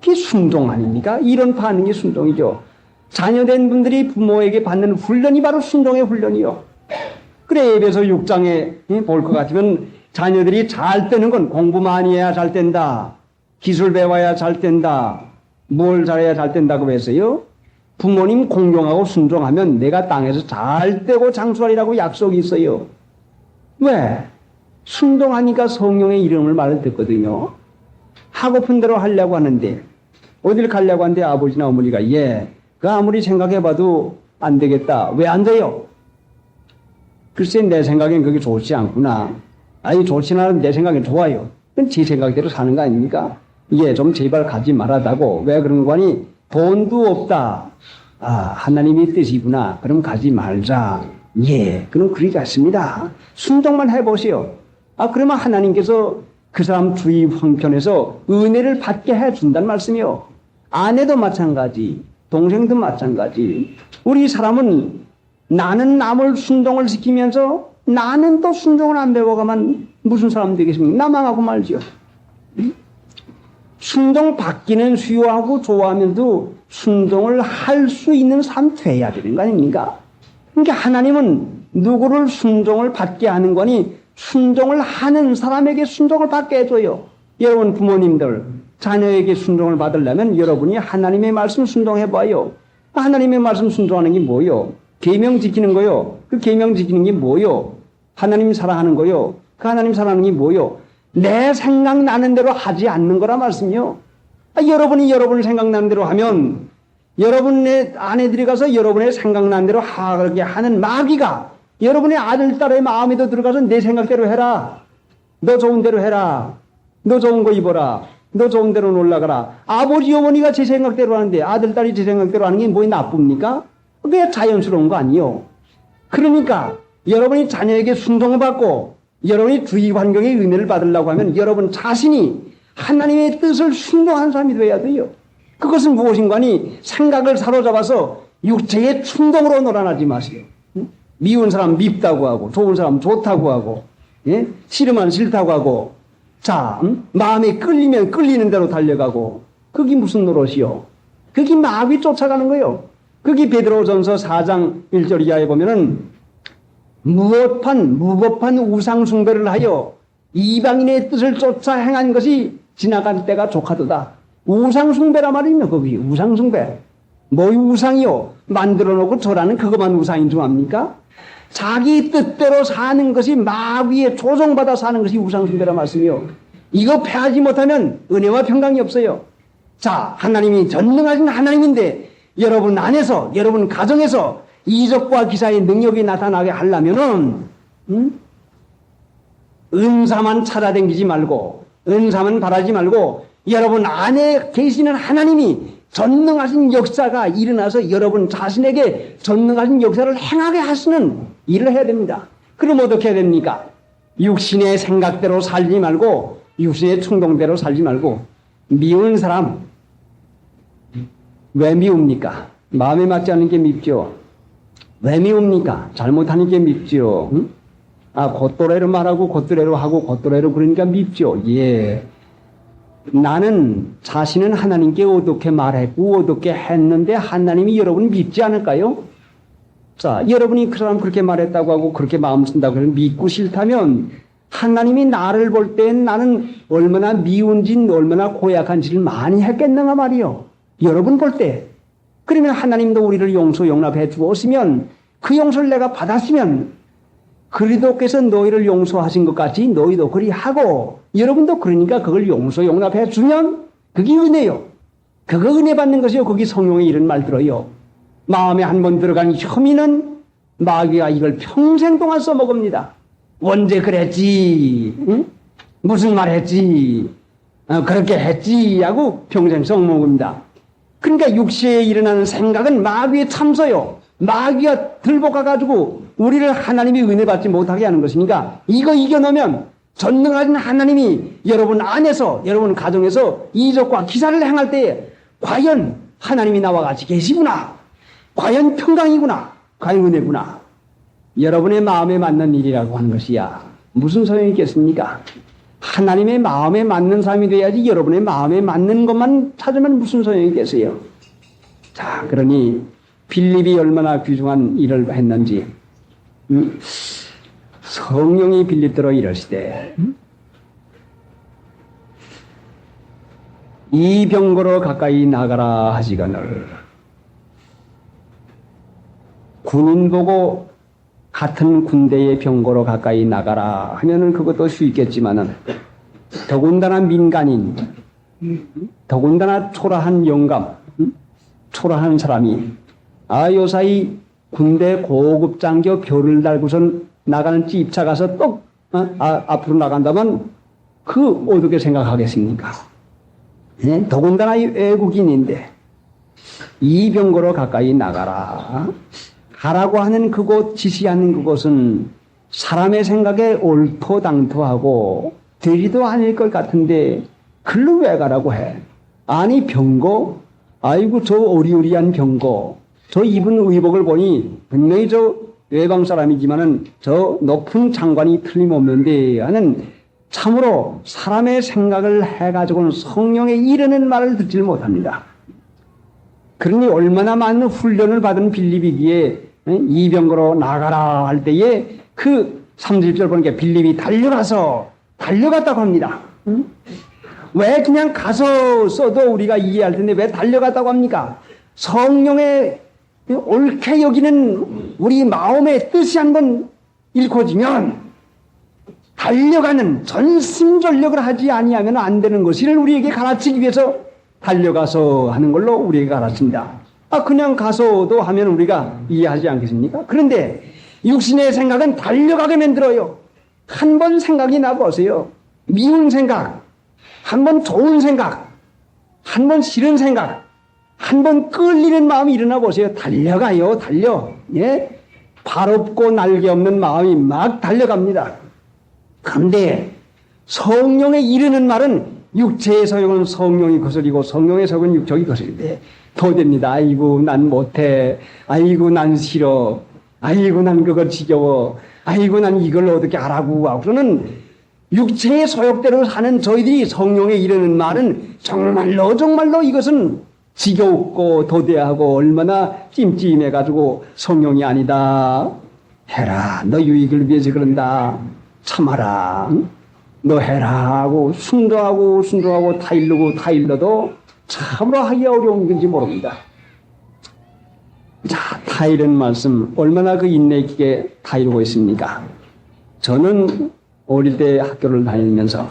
그게 순종 아닙니까? 이론 파는 게 순종이죠. 자녀된 분들이 부모에게 받는 훈련이 바로 순종의 훈련이요. 그래, 에베소 6장에 볼 것 같으면 자녀들이 잘 되는 건 공부 많이 해야 잘 된다. 기술 배워야 잘 된다. 뭘 잘해야 잘 된다고 했어요? 부모님 공경하고 순종하면 내가 땅에서 잘 되고 장수하리라고 약속이 있어요. 왜? 순종하니까 성령의 이름을 말을 듣거든요. 하고픈 대로 하려고 하는데 어딜 가려고 하는데 아버지나 어머니가 그 아무리 생각해봐도 안 되겠다. 왜 안 돼요? 글쎄 내 생각엔 그게 좋지 않구나. 아니 좋지는 않은데 내 생각엔 좋아요. 그건 제 생각대로 사는 거 아닙니까? 좀 제발 가지 말아다고. 왜 그런 거 하니? 돈도 없다. 하나님의 뜻이구나. 그럼 가지 말자. 그럼 그리 같습니다. 순종만 해보세요. 그러면 하나님께서 그 사람 주위 형편에서 은혜를 받게 해준다는 말씀이요. 아내도 마찬가지, 동생도 마찬가지. 우리 사람은 나는 남을 순종을 시키면서 나는 또 순종을 안 배워가면 무슨 사람 되겠습니까? 나 망하고 말지요. 순종 받기는 수요하고 좋아하면서도 순종을 할 수 있는 삶 돼야 되는 거 아닙니까? 그러니까 하나님은 누구를 순종을 받게 하는 거니 순종을 하는 사람에게 순종을 받게 해줘요. 여러분 부모님들 자녀에게 순종을 받으려면 여러분이 하나님의 말씀 순종해봐요. 하나님의 말씀 순종하는 게 뭐요? 계명 지키는 거요. 그 계명 지키는 게 뭐요? 하나님 사랑하는 거요. 그 하나님 사랑하는 게 뭐요? 내 생각나는 대로 하지 않는 거라 말씀이요. 여러분이 여러분을 생각나는 대로 하면 여러분의 아내들이 가서 여러분의 생각나는 대로 하게 하는 마귀가 여러분의 아들, 딸의 마음에도 들어가서 내 생각대로 해라. 너 좋은 대로 해라. 너 좋은 거 입어라. 너 좋은 대로 놀라가라. 아버지, 어머니가 제 생각대로 하는데 아들, 딸이 제 생각대로 하는 게 뭐에 나쁩니까? 그게 자연스러운 거 아니요. 그러니까 여러분이 자녀에게 순종을 받고 여러분이 주위 환경의 은혜를 받으려고 하면 여러분 자신이 하나님의 뜻을 순종하는 사람이 되어야 돼요. 그것은 무엇인가 하니 생각을 사로잡아서 육체의 충동으로 놀아나지 마세요. 미운 사람 밉다고 하고 좋은 사람 좋다고 하고 싫으면 싫다고 하고 마음에 끌리면 끌리는 대로 달려가고 그게 무슨 노릇이요? 그게 마귀 쫓아가는 거요. 그게 베드로전서 4장 1절 이하에 보면은 무법한 우상 숭배를 하여 이방인의 뜻을 쫓아 행한 것이 지나간 때가 족하도다. 우상 숭배라 말이면 거기 우상 숭배. 뭐 우상이요? 만들어 놓고 절하는 그것만 우상인 줄 압니까? 자기 뜻대로 사는 것이 마귀에 조종받아 사는 것이 우상 숭배라 말씀이요. 이거 패하지 못하면 은혜와 평강이 없어요. 하나님이 전능하신 하나님인데 여러분 안에서 여러분 가정에서 이적과 기사의 능력이 나타나게 하려면은 은사만 찾아다니지 말고 은사만 바라지 말고 여러분 안에 계시는 하나님이 전능하신 역사가 일어나서 여러분 자신에게 전능하신 역사를 행하게 하시는 일을 해야 됩니다. 그럼 어떻게 해야 됩니까? 육신의 생각대로 살지 말고 육신의 충동대로 살지 말고 미운 사람 왜 미웁니까? 마음에 맞지 않는 게 밉죠. 왜 미웁니까? 잘못하는 게 밉죠. 곧도래로 말하고 곧도래로 하고 곧도래로 그러니까 밉죠. 나는 자신은 하나님께 어떻게 말했고 어떻게 했는데 하나님이 여러분 믿지 않을까요? 여러분이 그 사람 그렇게 말했다고 하고 그렇게 마음 쓴다고 해서 믿고 싫다면 하나님이 나를 볼 땐 나는 얼마나 미운지 얼마나 고약한지를 많이 했겠는가 말이요. 여러분 볼 때. 그러면 하나님도 우리를 용서 용납해 주었으면 그 용서를 내가 받았으면 그리스도께서 너희를 용서하신 것 같이 너희도 그리 하고 여러분도 그러니까 그걸 용서 용납해 주면 그게 은혜요. 그거 은혜 받는 것이요. 거기 성령의 이런 말 들어요. 마음에 한 번 들어간 혐의는 마귀가 이걸 평생 동안 써먹습니다. 언제 그랬지? 무슨 말 했지? 그렇게 했지? 하고 평생 써먹습니다. 그러니까 육체에 일어나는 생각은 마귀의 참소요. 마귀가 들볶아가지고 우리를 하나님이 은혜 받지 못하게 하는 것이니까 이거 이겨놓으면 전능하신 하나님이 여러분 안에서 여러분 가정에서 이적과 기사를 행할 때에 과연 하나님이 나와 같이 계시구나. 과연 평강이구나. 과연 은혜구나. 여러분의 마음에 맞는 일이라고 하는 것이야. 무슨 소용이 있겠습니까? 하나님의 마음에 맞는 사람이 돼야지 여러분의 마음에 맞는 것만 찾으면 무슨 소용이 있겠어요? 자, 그러니 빌립이 얼마나 귀중한 일을 했는지 성령이 빌립더러 이르시되 이 병거로 가까이 나가라 하시거늘 군인 보고 같은 군대의 병거로 가까이 나가라 하면은 그것도 쉽겠지만은 더군다나 민간인, 더군다나 초라한 영감, 초라한 사람이 요사이 군대 고급 장교 벼를 달고선 나가는 집차 가서 또 앞으로 나간다면 그 어떻게 생각하겠습니까? 네? 더군다나 외국인인데 이 병거로 가까이 나가라. 가라고 하는 그곳, 지시하는 그곳은 사람의 생각에 옳토당토하고 되지도 않을 것 같은데 글로 왜 가라고 해? 아니 병거? 아이고 저 어리어리한 병거. 저 입은 의복을 보니 분명히 저 외방 사람이지만은 저 높은 장관이 틀림없는데 하는 참으로 사람의 생각을 해가지고는 성령에 이르는 말을 듣질 못합니다. 그러니 얼마나 많은 훈련을 받은 빌립이기에 이 병거로 나가라 할 때에 그 30절 보니까 빌립이 달려갔다고 합니다. 왜 그냥 가서 써도 우리가 이해할 텐데 왜 달려갔다고 합니까? 성령의 옳게 여기는 우리 마음의 뜻이 한번 일코지면 달려가는 전심전력을 하지 아니하면 안 되는 것을 우리에게 가르치기 위해서 달려가서 하는 걸로 우리에게 가르칩니다. 그냥 가서도 하면 우리가 이해하지 않겠습니까? 그런데 육신의 생각은 달려가게 만들어요. 한 번 생각이 나보세요. 미운 생각, 한 번 좋은 생각, 한 번 싫은 생각, 한 번 끌리는 마음이 일어나 보세요. 달려가요, 달려. 예? 발 없고 날개 없는 마음이 막 달려갑니다. 그런데 성령에 이르는 말은 육체의 소욕은 성령이 거스리고 성령의 소욕은 육적이 거스리는데 도됩니다. 아이고 난 못해. 아이고 난 싫어. 아이고 난 그거 지겨워. 아이고 난 이걸 어떻게 하라고 하고 그러는 육체의 소욕대로 사는 저희들이 성령에 이르는 말은 정말로 이것은 지겨웠고 도대하고 얼마나 찜찜해가지고 성령이 아니다. 해라. 너 유익을 위해서 그런다. 참아라. 너 해라 하고 순도하고 타일러도 참으로 하기 어려운 건지 모릅니다. 자, 타이른 말씀 얼마나 그 인내 있게 타이르고 있습니까? 저는 어릴 때 학교를 다니면서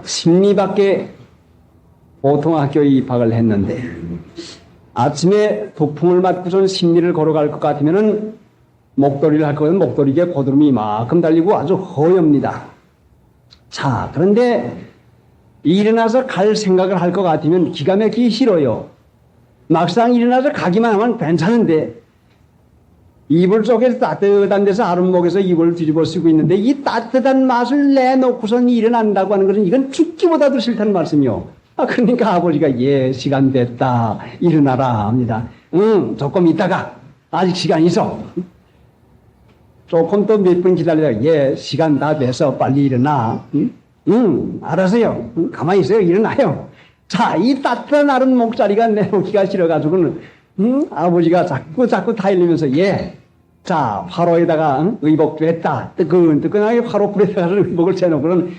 심리밖에 보통 학교에 입학을 했는데 아침에 도풍을 맞고선 심리를 걸어갈 것 같으면은 목도리를 할 거면 목도리에 고드름이 이만큼 달리고 아주 허엽니다. 자, 그런데 일어나서 갈 생각을 할 것 같으면 기가 막히기 싫어요. 막상 일어나서 가기만 하면 괜찮은데 이불 속에서 따뜻한 데서 아랫목에서 이불을 뒤집어 쓰고 있는데 이 따뜻한 맛을 내놓고선 일어난다고 하는 것은 이건 죽기보다도 싫다는 말씀이요. 그러니까 아버지가 시간 됐다 일어나라 합니다. 조금 있다가 아직 시간 있어. 조금 또 몇 분 기다리다가 시간 다 돼서 빨리 일어나. 알았어요. 가만히 있어요. 일어나요. 자, 이 따뜻한 아른 목자리가 내놓기가 싫어가지고는 아버지가 자꾸 타일리면서 자, 화로에다가 의복도 했다. 뜨끈뜨끈하게 화로불에다가 의복을 재놓고는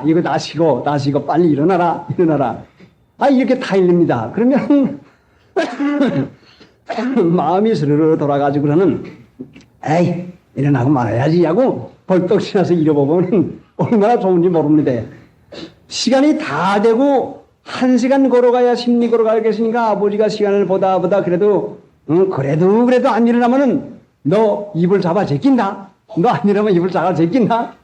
이거 나시고 빨리 일어나라. 이렇게 타일립니다. 그러면 마음이 스르르 돌아가지고는 일어나고 말아야지 하고 벌떡 지나서 잃어보면 얼마나 좋은지 모릅니다. 시간이 다 되고 1시간 걸어가야 심리 걸어가겠으니까 아버지가 시간을 보다 그래도 안 일어나면은 너 입을 잡아 제낀다. 너 안 일어나면 입을 잡아 제낀다.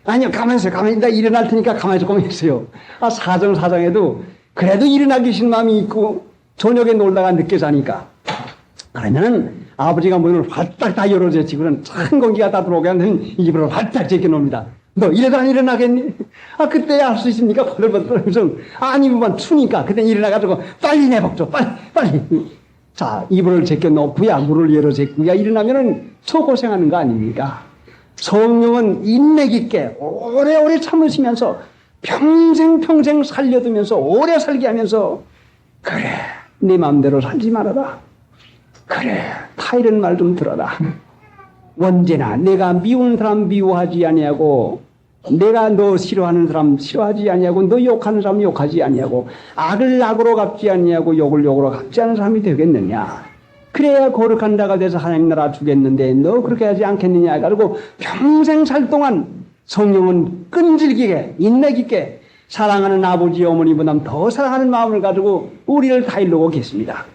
아니요, 가만히 있다 일어날 테니까 가만히 조금 있어요. 사정사정해도 그래도 일어나기 싫은 마음이 있고 저녁에 놀다가 늦게 자니까 그러면은 아버지가 문을 활짝 다 열어제치고는 찬 공기가 다 들어오게 하는 입으로 활짝 제껴놓습니다. 너 이래도 안 일어나겠니? 그때야 할 수 있습니까? 벌벌 떨면서 아니면 추니까 그때 일어나가지고 빨리 내복줘 빨리 자, 이불을 제껴 놓고야 물을 열어 제꾸야 일어나면은 저 고생하는 거 아닙니까? 성령은 인내 깊게 오래오래 참으시면서 평생 살려두면서 오래 살게 하면서 그래 네 마음대로 살지 말아라. 그래 타 이런 말 좀 들어라. 언제나 내가 미운 사람 미워하지 아니하고 내가 너 싫어하는 사람 싫어하지 아니하고 너 욕하는 사람 욕하지 아니하고 악을 악으로 갚지 아니하고 욕을 욕으로 갚지 않은 사람이 되겠느냐. 그래야 거룩한 자가 돼서 하나님 나라 주겠는데 너 그렇게 하지 않겠느냐. 그리고 평생 살 동안 성령은 끈질기게 인내 깊게 사랑하는 아버지 어머니보다 더 사랑하는 마음을 가지고 우리를 다 이루고 계십니다.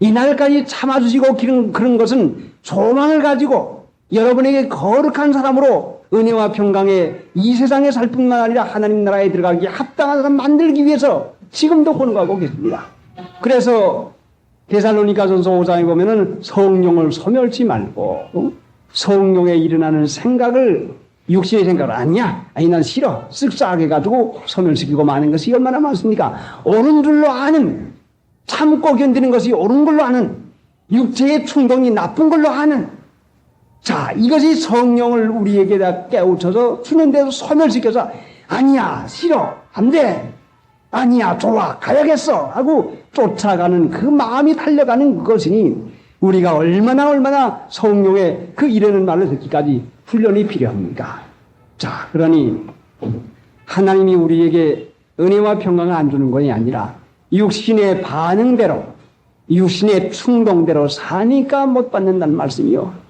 이날까지 참아주시고 그런 것은 소망을 가지고 여러분에게 거룩한 사람으로 은혜와 평강에 이 세상에 살 뿐만 아니라 하나님 나라에 들어가기에 합당한 사람 만들기 위해서 지금도 권고하고 계십니다. 그래서 데살로니가전서 5장에 보면은 성령을 소멸치 말고 성령에 일어나는 생각을 육신의 생각을 아니야. 아니 난 싫어. 쓱싹하게 가지고 소멸시키고 마는 것이 얼마나 많습니까? 옳은 줄로 아는 참고 견디는 것이 옳은 걸로 아는 육체의 충동이 나쁜 걸로 아는 자, 이것이 성령을 우리에게 다 깨우쳐서 주는데도 소멸시켜서 아니야, 싫어, 안 돼, 아니야, 좋아, 가야겠어 하고 쫓아가는 그 마음이 달려가는 것이니 우리가 얼마나 성령의 그 이르는 말을 듣기까지 훈련이 필요합니까? 자, 그러니 하나님이 우리에게 은혜와 평강을 안 주는 것이 아니라 육신의 반응대로 육신의 충동대로 사니까 못 받는다는 말씀이요.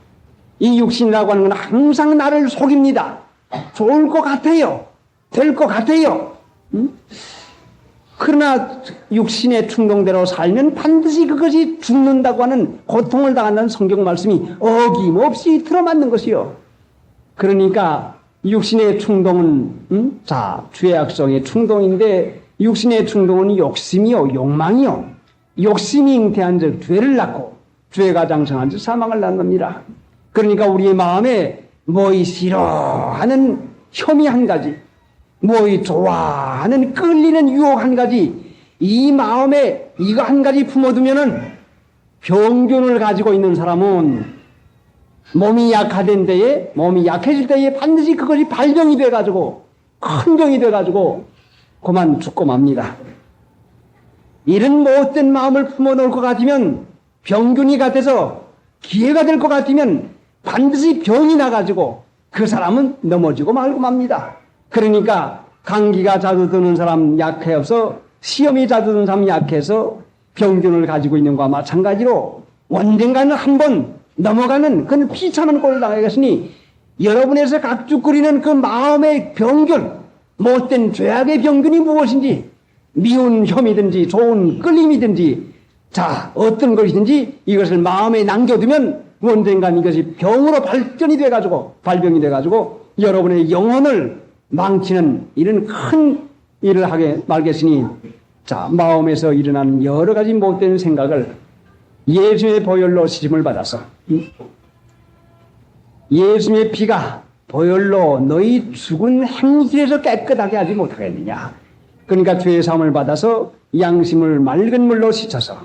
이 육신이라고 하는 건 항상 나를 속입니다. 좋을 것 같아요. 될 것 같아요. 그러나 육신의 충동대로 살면 반드시 그것이 죽는다고 하는 고통을 당한다는 성경 말씀이 어김없이 들어맞는 것이요. 그러니까 육신의 충동은 자 죄악성의 충동인데 육신의 충동은 욕심이요 욕망이요. 욕심이 잉태한 즉 죄를 낳고 죄가 장성한 즉 사망을 낳습니다. 그러니까 우리의 마음에 뭐이 싫어하는 혐의 한 가지, 뭐이 좋아하는 끌리는 유혹 한 가지, 이 마음에 이거 한 가지 품어두면은 병균을 가지고 있는 사람은 몸이 약화된 때에, 몸이 약해질 때에 반드시 그것이 발병이 돼가지고 큰 병이 돼가지고 그만 죽고 맙니다. 이런 못된 마음을 품어놓을 것 같으면 병균이 같아서 기회가 될 것 같으면 반드시 병이 나가지고 그 사람은 넘어지고 말고 맙니다. 그러니까 감기가 자주 드는 사람 약해서 시험이 자주 드는 사람 약해서 병균을 가지고 있는 것과 마찬가지로 언젠가는 한번 넘어가는 그런 비참한 꼴을 당하겠으니 여러분에서 각축거리는 그 마음의 병균, 못된 죄악의 병균이 무엇인지 미운 혐이든지 좋은 끌림이든지 자 어떤 것이든지 이것을 마음에 남겨두면 언젠간 이것이 병으로 발병이 돼가지고 여러분의 영혼을 망치는 이런 큰 일을 하게 말겠으니 자 마음에서 일어나는 여러 가지 못된 생각을 예수의 보혈로 씻음을 받아서 예수의 피가 보혈로 너희 죽은 행실에서 깨끗하게 하지 못하겠느냐. 그러니까 죄의 사함을 받아서 양심을 맑은 물로 씻어서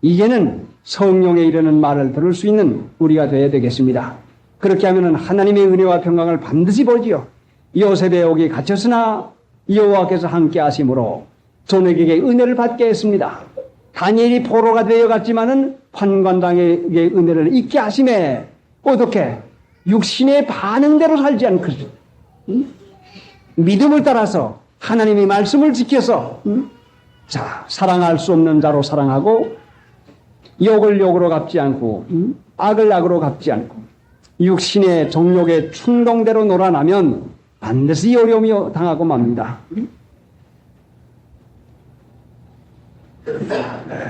이제는 성령에 이르는 말을 들을 수 있는 우리가 되어야 되겠습니다. 그렇게 하면 하나님의 은혜와 평강을 반드시 보지요. 요셉의 옥에 갇혔으나 여호와께서 함께 하심으로 존에게 은혜를 받게 했습니다. 다니엘이 포로가 되어갔지만은 환관당에게 은혜를 잊게 하심에 어떻게 육신의 반응대로 살지 않고 믿음을 따라서 하나님의 말씀을 지켜서 자 사랑할 수 없는 자로 사랑하고 욕을 욕으로 갚지 않고 악을 악으로 갚지 않고 육신의 정욕의 충동대로 놀아나면 반드시 어려움이 당하고 맙니다.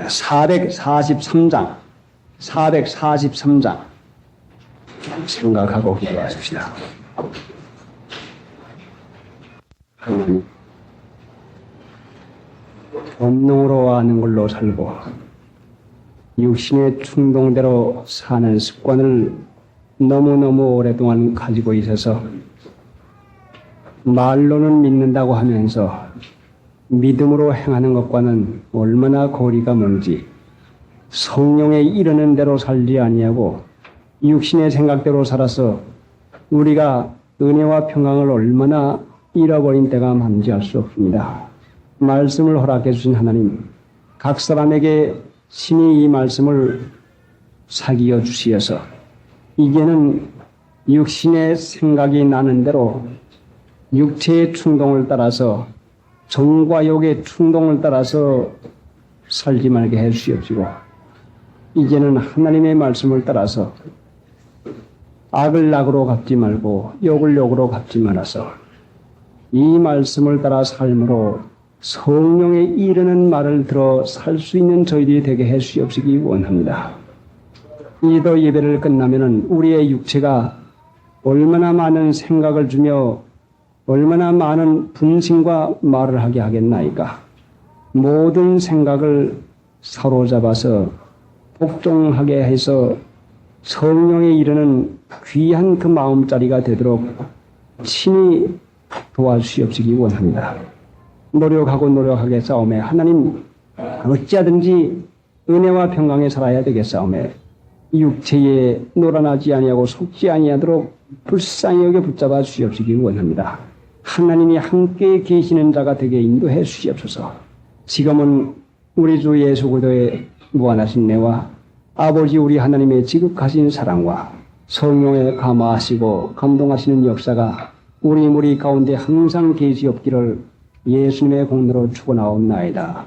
443장 생각하고 기도하십시다. 하나님 본능으로 아는 걸로 살고 육신의 충동대로 사는 습관을 너무너무 오랫동안 가지고 있어서 말로는 믿는다고 하면서 믿음으로 행하는 것과는 얼마나 거리가 먼지 성령에 이르는 대로 살지 아니하고 육신의 생각대로 살아서 우리가 은혜와 평강을 얼마나 잃어버린 때가 많은지 알 수 없습니다. 말씀을 허락해 주신 하나님, 각 사람에게 신이 이 말씀을 사기어 주시어서 이제는 육신의 생각이 나는 대로 육체의 충동을 따라서 정과 욕의 충동을 따라서 살지 말게 해 주시옵시고 이제는 하나님의 말씀을 따라서 악을 악으로 갚지 말고 욕을 욕으로 갚지 말아서 이 말씀을 따라 삶으로 성령에 이르는 말을 들어 살 수 있는 저희들이 되게 해 주시옵시기 원합니다. 이도 예배를 끝나면은 우리의 육체가 얼마나 많은 생각을 주며 얼마나 많은 분심과 말을 하게 하겠나이까. 모든 생각을 사로잡아서 복종하게 해서 성령에 이르는 귀한 그 마음자리가 되도록 친히 도와주시옵시기 원합니다. 노력하게 싸움에 하나님 어찌하든지 은혜와 평강에 살아야 되겠사오매 육체에 놀아나지 아니하고 속지 아니하도록 불쌍히 여겨 붙잡아 주시옵시기 원합니다. 하나님이 함께 계시는 자가 되게 인도해 주시옵소서. 지금은 우리 주 예수 그리스도의 무한하신 내와 아버지 우리 하나님의 지극하신 사랑과 성령에 감화하시고 감동하시는 역사가 우리 무리 가운데 항상 계시옵기를 예수님의 공로로 축원하옵나이다.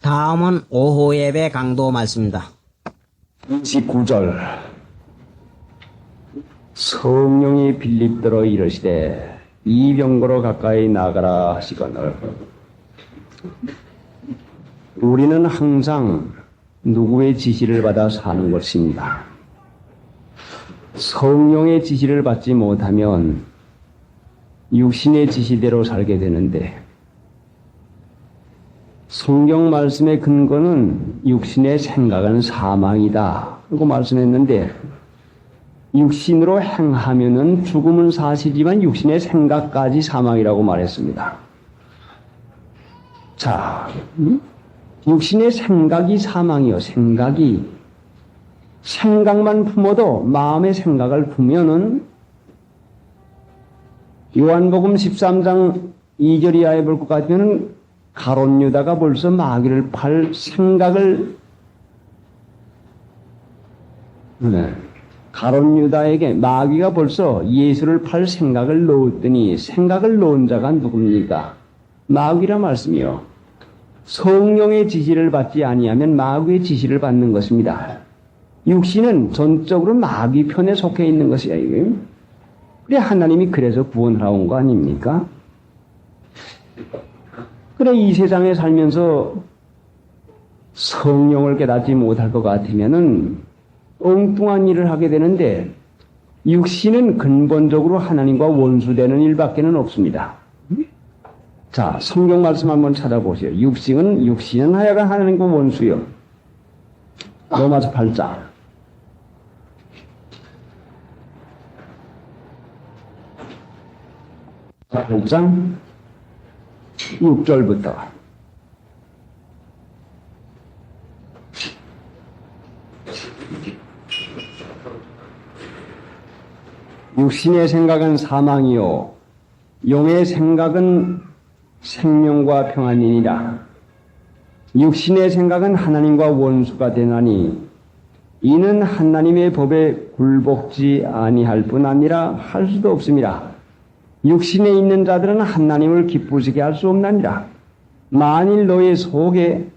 다음은 오후 예배 강도 말씀입니다. 29절 성령이 빌립더러 이르시되 이 병거로 가까이 나가라 하시거늘 우리는 항상 누구의 지시를 받아 사는 것입니다. 성령의 지시를 받지 못하면 육신의 지시대로 살게 되는데 성경 말씀의 근거는 육신의 생각은 사망이다 하고 말씀했는데 육신으로 행하면은 죽음은 사실이지만 육신의 생각까지 사망이라고 말했습니다. 자, 육신의 생각이 사망이요. 생각만 품어도 마음의 생각을 품으면은 요한복음 13장 2절 이하에 볼 것 같으면 가롯 유다가 벌써 마귀를 팔 생각을 가롯 유다에게 마귀가 벌써 예수를 팔 생각을 넣었더니 생각을 넣은 자가 누굽니까? 마귀라 말씀이요. 성령의 지시를 받지 아니하면 마귀의 지시를 받는 것입니다. 육신은 전적으로 마귀 편에 속해 있는 것이야. 이게. 그래 하나님이 그래서 구원하러 온 거 아닙니까? 그래 이 세상에 살면서 성령을 깨닫지 못할 것 같으면은 엉뚱한 일을 하게 되는데 육신은 근본적으로 하나님과 원수되는 일밖에는 없습니다. 자, 성경 말씀 한번 찾아보세요. 육신은 하여간 하나님과 원수요. 로마서 8장. 8장 6절부터. 육신의 생각은 사망이요 영의 생각은 생명과 평안이니라. 육신의 생각은 하나님과 원수가 되나니 이는 하나님의 법에 굴복지 아니할 뿐 아니라 할 수도 없습니다. 육신에 있는 자들은 하나님을 기쁘시게 할 수 없나니라. 만일 너희 속에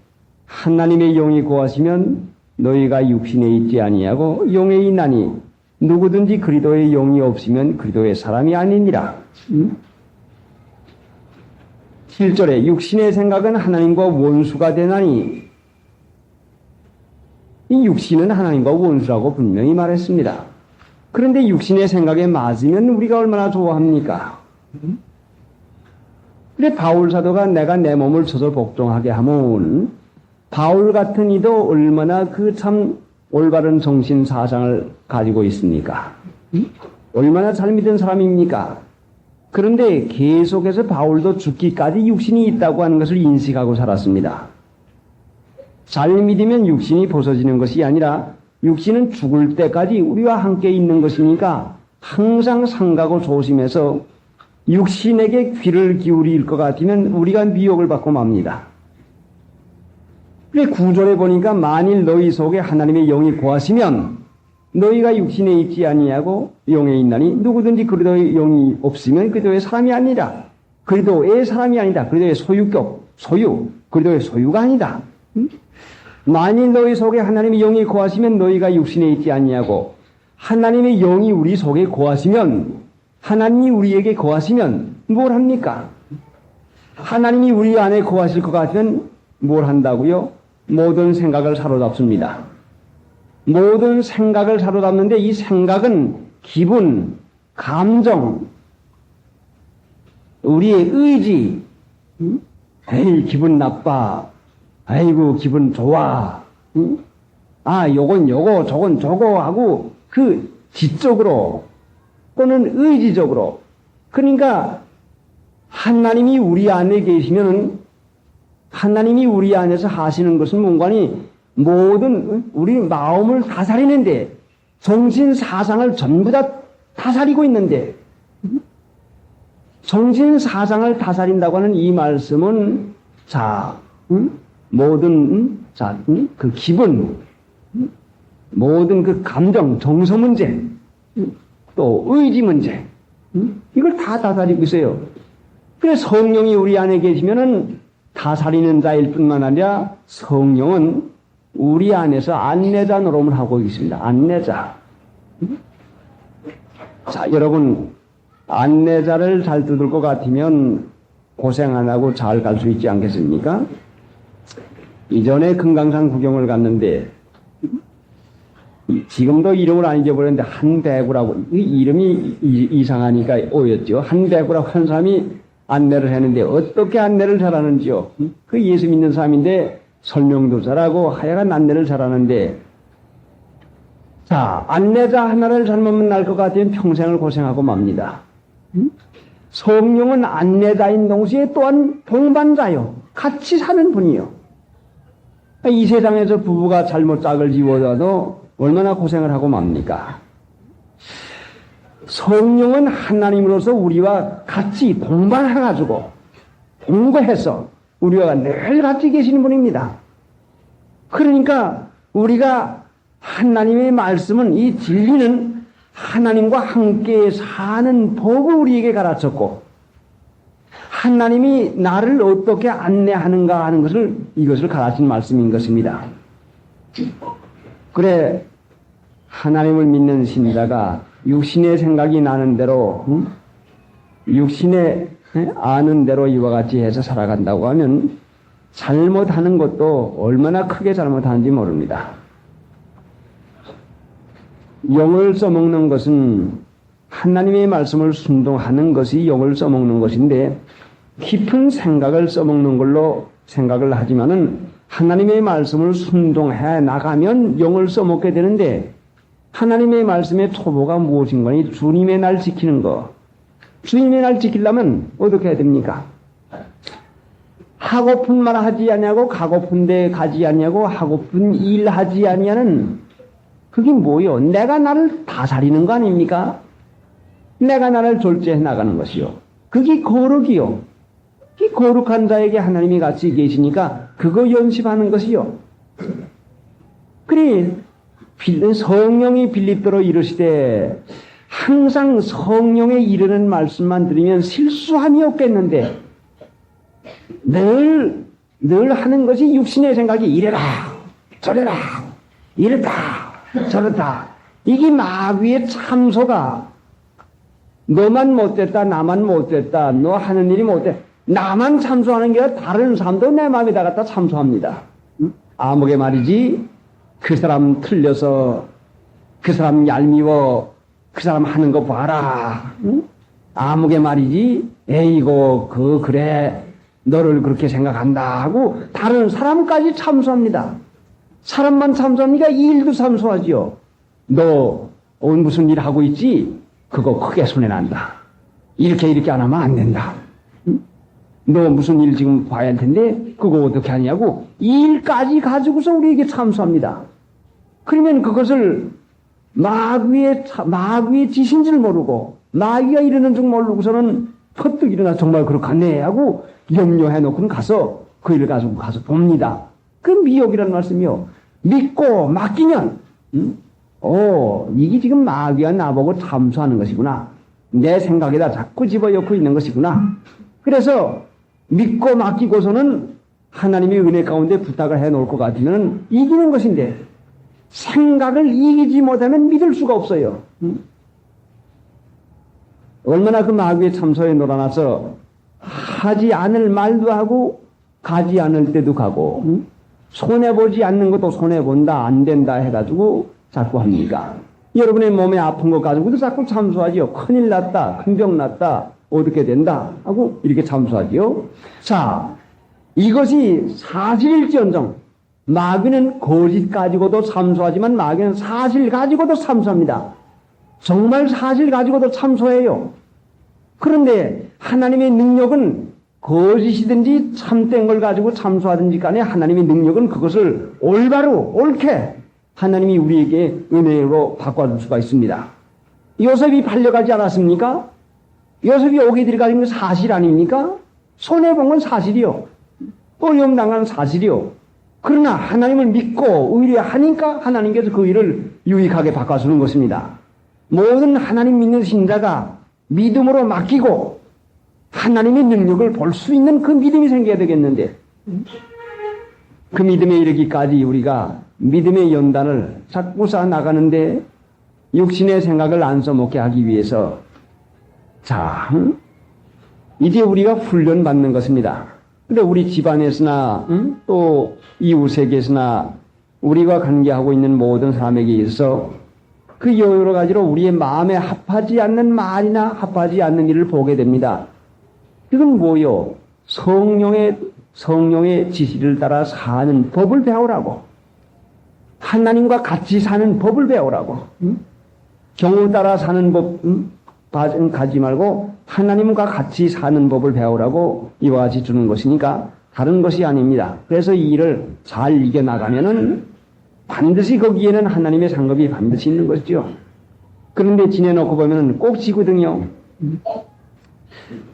하나님의 영이 거하시면 너희가 육신에 있지 아니하고 영에 있나니 누구든지 그리스도의 영이 없으면 그리스도의 사람이 아니니라. 7절에 육신의 생각은 하나님과 원수가 되나니 이 육신은 하나님과 원수라고 분명히 말했습니다. 그런데 육신의 생각에 맞으면 우리가 얼마나 좋아합니까? 그래 바울 사도가 내가 내 몸을 쳐서 복종하게 하면 바울 같은 이도 얼마나 그 참 올바른 정신 사상을 가지고 있습니까? 얼마나 잘 믿은 사람입니까? 그런데 계속해서 바울도 죽기까지 육신이 있다고 하는 것을 인식하고 살았습니다. 잘 믿으면 육신이 벗어지는 것이 아니라 육신은 죽을 때까지 우리와 함께 있는 것이니까 항상 삼가고 조심해서 육신에게 귀를 기울일 것 같으면 우리가 미혹을 받고 맙니다. 그래 9절에 보니까 만일 너희 속에 하나님의 영이 거하시면 너희가 육신에 있지 아니하고 영에 있나니 누구든지 그리도의 영이 없으면 그리도의 사람이 아니라 그리도의 사람이 아니다. 그리도의 소유 그리도의 소유가 아니다. 만일 너희 속에 하나님의 영이 거하시면 너희가 육신에 있지 아니하고 하나님의 영이 우리 속에 거하시면 하나님이 우리에게 거하시면 뭘 합니까? 하나님이 우리 안에 거하실 것 같으면 뭘 한다고요? 모든 생각을 사로잡습니다. 모든 생각을 사로잡는데 이 생각은 기분, 감정, 우리의 의지, 에이 기분 나빠, 아이고 기분 좋아, 아 요건 요거 저건 저거 하고 그 지적으로 또는 의지적으로 그러니까 하나님이 우리 안에 계시면은 하나님이 우리 안에서 하시는 것은 뭔가니 모든 우리 마음을 다스리는데 정신 사상을 전부 다 다스리고 있는데 정신 사상을 다스린다고 하는 이 말씀은 자 모든 그 기분 모든 그 감정 정서 문제 또 의지 문제 이걸 다 다스리고 있어요. 그래서 성령이 우리 안에 계시면은 다스리는 자일 뿐만 아니라 성령은 우리 안에서 안내자 노릇을 하고 있습니다. 안내자. 자, 여러분, 안내자를 잘 두들 것 같으면 고생 안 하고 잘 갈 수 있지 않겠습니까? 이전에 금강산 구경을 갔는데, 지금도 이름을 안 잊어버렸는데, 한배구라고, 이름이 이상하니까 오였죠. 한배구라고 하는 사람이 안내를 했는데, 어떻게 안내를 잘하는지요? 그 예수 믿는 사람인데, 설명도 잘하고 하여간 안내를 잘하는데 자 안내자 하나를 잘못 만날 것 같으면 평생을 고생하고 맙니다. 성령은 안내자인 동시에 또한 동반자요. 같이 사는 분이요. 이 세상에서 부부가 잘못 짝을 지어도 얼마나 고생을 하고 맙니까? 성령은 하나님으로서 우리와 같이 동반해가지고 동거해서 우리와 늘 같이 계시는 분입니다. 그러니까 우리가 하나님의 말씀은 이 진리는 하나님과 함께 사는 법을 우리에게 가르쳤고 하나님이 나를 어떻게 안내하는가 하는 것을 이것을 가르친 말씀인 것입니다. 그래 하나님을 믿는 신자가 육신의 생각이 나는 대로 육신의 아는 대로 이와 같이 해서 살아간다고 하면 잘못하는 것도 얼마나 크게 잘못하는지 모릅니다. 영을 써먹는 것은 하나님의 말씀을 순종하는 것이 영을 써먹는 것인데 깊은 생각을 써먹는 걸로 생각을 하지만은 하나님의 말씀을 순종해 나가면 영을 써먹게 되는데 하나님의 말씀의 토보가 무엇인가? 주님의 날 지키는 것. 주님의 날 지키려면 어떻게 해야 됩니까? 하고픈 말 하지 아니하고 가고픈 데 가지 아니하고 하고픈 일 하지 아니하는 그게 뭐요? 내가 나를 다스리는 거 아닙니까? 내가 나를 졸제해 나가는 것이요. 그게 거룩이요. 이 거룩한 자에게 하나님이 같이 계시니까 그거 연습하는 것이요. 그래 성령이 빌립도로 이르시되 항상 성령에 이르는 말씀만 들으면 실수함이 없겠는데 늘 하는 것이 육신의 생각이 이래라 저래라 이랬다 저랬다 이게 마귀의 참소가 너만 못됐다 나만 못됐다 너 하는 일이 못됐다 나만 참소하는 게 아니라 다른 사람도 내 마음에다 갖다 참소합니다. 아무개 말이지 그 사람 틀려서 그 사람 얄미워 그 사람 하는 거 봐라. 아무개 말이지 에이고 그래 너를 그렇게 생각한다 하고 다른 사람까지 참소합니다. 사람만 참소합니까? 이 일도 참소하지요. 너 오늘 무슨 일 하고 있지? 그거 크게 손해난다. 이렇게 안 하면 안 된다. 너 무슨 일 지금 봐야 할 텐데 그거 어떻게 하냐고 일까지 가지고서 우리에게 참수합니다. 그러면 그것을 마귀의 지신 줄 모르고 마귀가 이러는 줄 모르고서는 퍼뜩 일어나 정말 그렇겠네 하고 염려해 놓고는 가서 그 일을 가지고 가서 봅니다. 그 미혹이라는 말씀이요. 믿고 맡기면 이게 지금 마귀가 나보고 참수하는 것이구나. 내 생각에다 자꾸 집어넣고 있는 것이구나. 그래서 믿고 맡기고서는 하나님의 은혜 가운데 부탁을 해놓을 것 같으면 이기는 것인데 생각을 이기지 못하면 믿을 수가 없어요. 얼마나 그 마귀의 참소에 놀아나서 하지 않을 말도 하고 가지 않을 때도 가고 손해보지 않는 것도 손해본다 안 된다 해가지고 자꾸 합니까? 여러분의 몸에 아픈 것 가지고도 자꾸 참소하지요. 큰일 났다, 큰 병 났다, 어떻게 된다 하고 이렇게 참소하지요. 자, 이것이 사실일지언정 마귀는 거짓 가지고도 참소하지만 마귀는 사실 가지고도 참소합니다. 정말 사실 가지고도 참소해요. 그런데 하나님의 능력은 거짓이든지 참된 걸 가지고 참소하든지 간에 하나님의 능력은 그것을 올바로 옳게 하나님이 우리에게 은혜로 바꿔줄 수가 있습니다. 요셉이 팔려가지 않았습니까? 요셉이 오게들이 가진 건 사실 아닙니까? 손해본 건 사실이요. 어려움 당한 사실이요. 그러나 하나님을 믿고 의뢰하니까 하나님께서 그 일을 유익하게 바꿔주는 것입니다. 모든 하나님 믿는 신자가 믿음으로 맡기고 하나님의 능력을 볼 수 있는 그 믿음이 생겨야 되겠는데 그 믿음에 이르기까지 우리가 믿음의 연단을 자꾸 쌓아 나가는데 육신의 생각을 안 써먹게 하기 위해서 자, 이제 우리가 훈련받는 것입니다. 근데 우리 집안에서나 또 이웃에게서나 우리가 관계하고 있는 모든 사람에게 있어서 그 여러 가지로 우리의 마음에 합하지 않는 말이나 합하지 않는 일을 보게 됩니다. 이건 뭐요? 성령의 지시를 따라 사는 법을 배우라고. 하나님과 같이 사는 법을 배우라고. 경우 따라 사는 법 가지 말고 하나님과 같이 사는 법을 배우라고 이와 같이 주는 것이니까 다른 것이 아닙니다. 그래서 이 일을 잘 이겨나가면은 반드시 거기에는 하나님의 상급이 반드시 있는 것이죠. 그런데 지내놓고 보면 꼭 지거든요.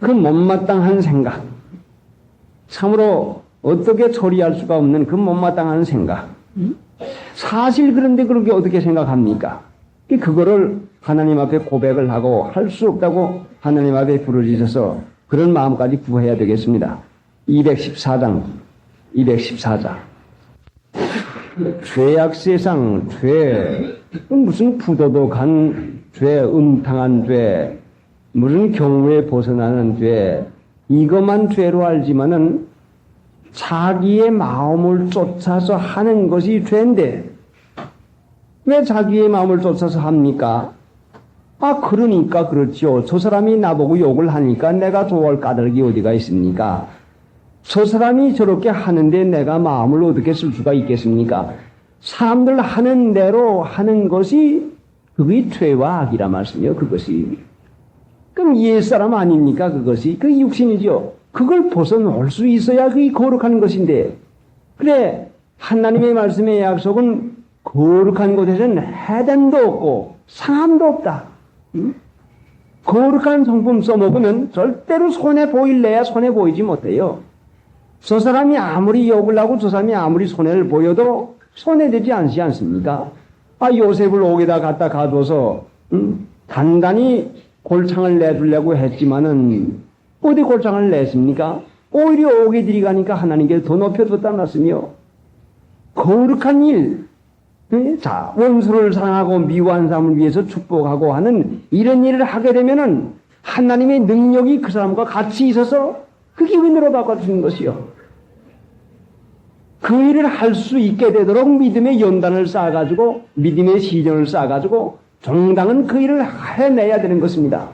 그 못마땅한 생각, 참으로 어떻게 처리할 수가 없는 그 못마땅한 생각. 사실 그런데 그렇게 어떻게 생각합니까? 그거를 하나님 앞에 고백을 하고 할 수 없다고 하나님 앞에 부르짖어서 그런 마음까지 구해야 되겠습니다. 214장. 죄악 세상, 죄, 무슨 부도덕한 죄, 음탕한 죄, 무슨 경우에 벗어나는 죄, 이것만 죄로 알지만은 자기의 마음을 쫓아서 하는 것이 죄인데, 왜 자기의 마음을 쫓아서 합니까? 그러니까 그렇지요. 저 사람이 나보고 욕을 하니까 내가 좋아할 까닭이 어디가 있습니까? 저 사람이 저렇게 하는데 내가 마음을 어떻게 쓸 수가 있겠습니까? 사람들 하는 대로 하는 것이 그게 죄와 악이라 말씀이요. 그것이. 그럼 옛사람 아닙니까? 그것이. 그게 육신이죠. 그걸 벗어놓을 수 있어야 그게 거룩한 것인데. 그래, 하나님의 말씀의 약속은 거룩한 곳에서는 해단도 없고 상함도 없다. 거룩한 성품 써먹으면 절대로 손해 보일래야 손해 보이지 못해요. 저 사람이 아무리 욕을 하고 저 사람이 아무리 손해를 보여도 손해되지 않지 않습니까? 요셉을 옥에다 갖다 가둬서 단단히 골창을 내주려고 했지만은 어디 골창을 냈습니까? 오히려 옥에 들이가니까 하나님께서 더 높여줬다는 말씀이요. 거룩한 일, 자, 원수를 사랑하고 미워한 사람을 위해서 축복하고 하는 이런 일을 하게 되면은 하나님의 능력이 그 사람과 같이 있어서 그게 은혜로 바꿔주는 것이요. 그 일을 할 수 있게 되도록 믿음의 연단을 쌓아가지고 믿음의 시전을 쌓아가지고 정당은 그 일을 해내야 되는 것입니다.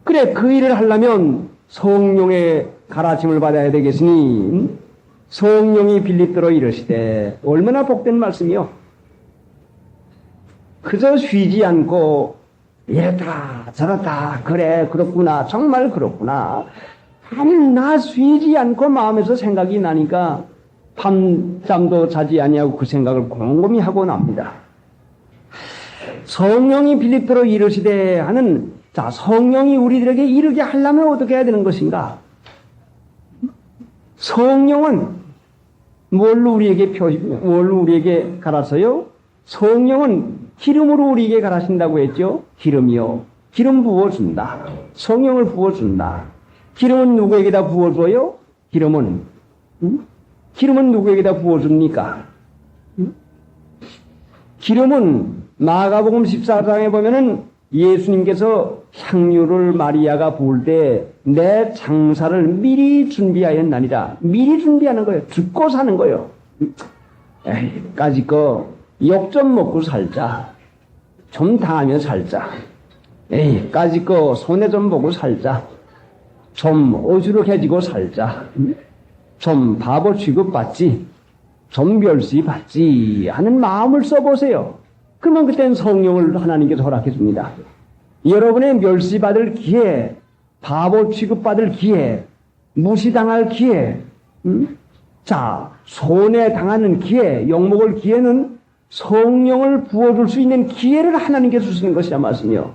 그래, 그 일을 하려면 성령의 가르침을 받아야 되겠으니 성령이 빌립더러 이르시되 얼마나 복된 말씀이요. 그저 쉬지 않고 이랬다 저랬다 그래 그렇구나 정말 그렇구나 하는 나 쉬지 않고 마음에서 생각이 나니까 밤잠도 자지 아니하고 그 생각을 곰곰이 하고 납니다. 성령이 빌립도로 이르시되 하는 자 성령이 우리들에게 이르게 하려면 어떻게 해야 되는 것인가? 성령은 뭘로 우리에게 갈아서요? 성령은 기름으로 우리에게 갈아신다고 했죠? 기름이요. 기름 부어준다. 성령을 부어준다. 기름은 누구에게다 부어줘요? 기름은 누구에게다 부어줍니까? 기름은 마가복음 14장에 보면은 예수님께서 향유를 마리아가 부을 때 내 장사를 미리 준비하였나니라. 미리 준비하는 거예요. 죽고 사는 거예요. 에이, 까짓 거 욕 좀 먹고 살자. 좀 당하며 살자. 에이, 까짓 거 손해 좀 보고 살자. 좀 어주룩해지고 살자. 좀 바보 취급받지. 좀 멸시받지 하는 마음을 써보세요. 그러면 그때는 성령을 하나님께서 허락해 줍니다. 여러분의 멸시받을 기회, 바보 취급받을 기회, 무시당할 기회, 자, 손해당하는 기회, 욕먹을 기회는 성령을 부어줄 수 있는 기회를 하나님께서 주시는 것이야 말씀이요.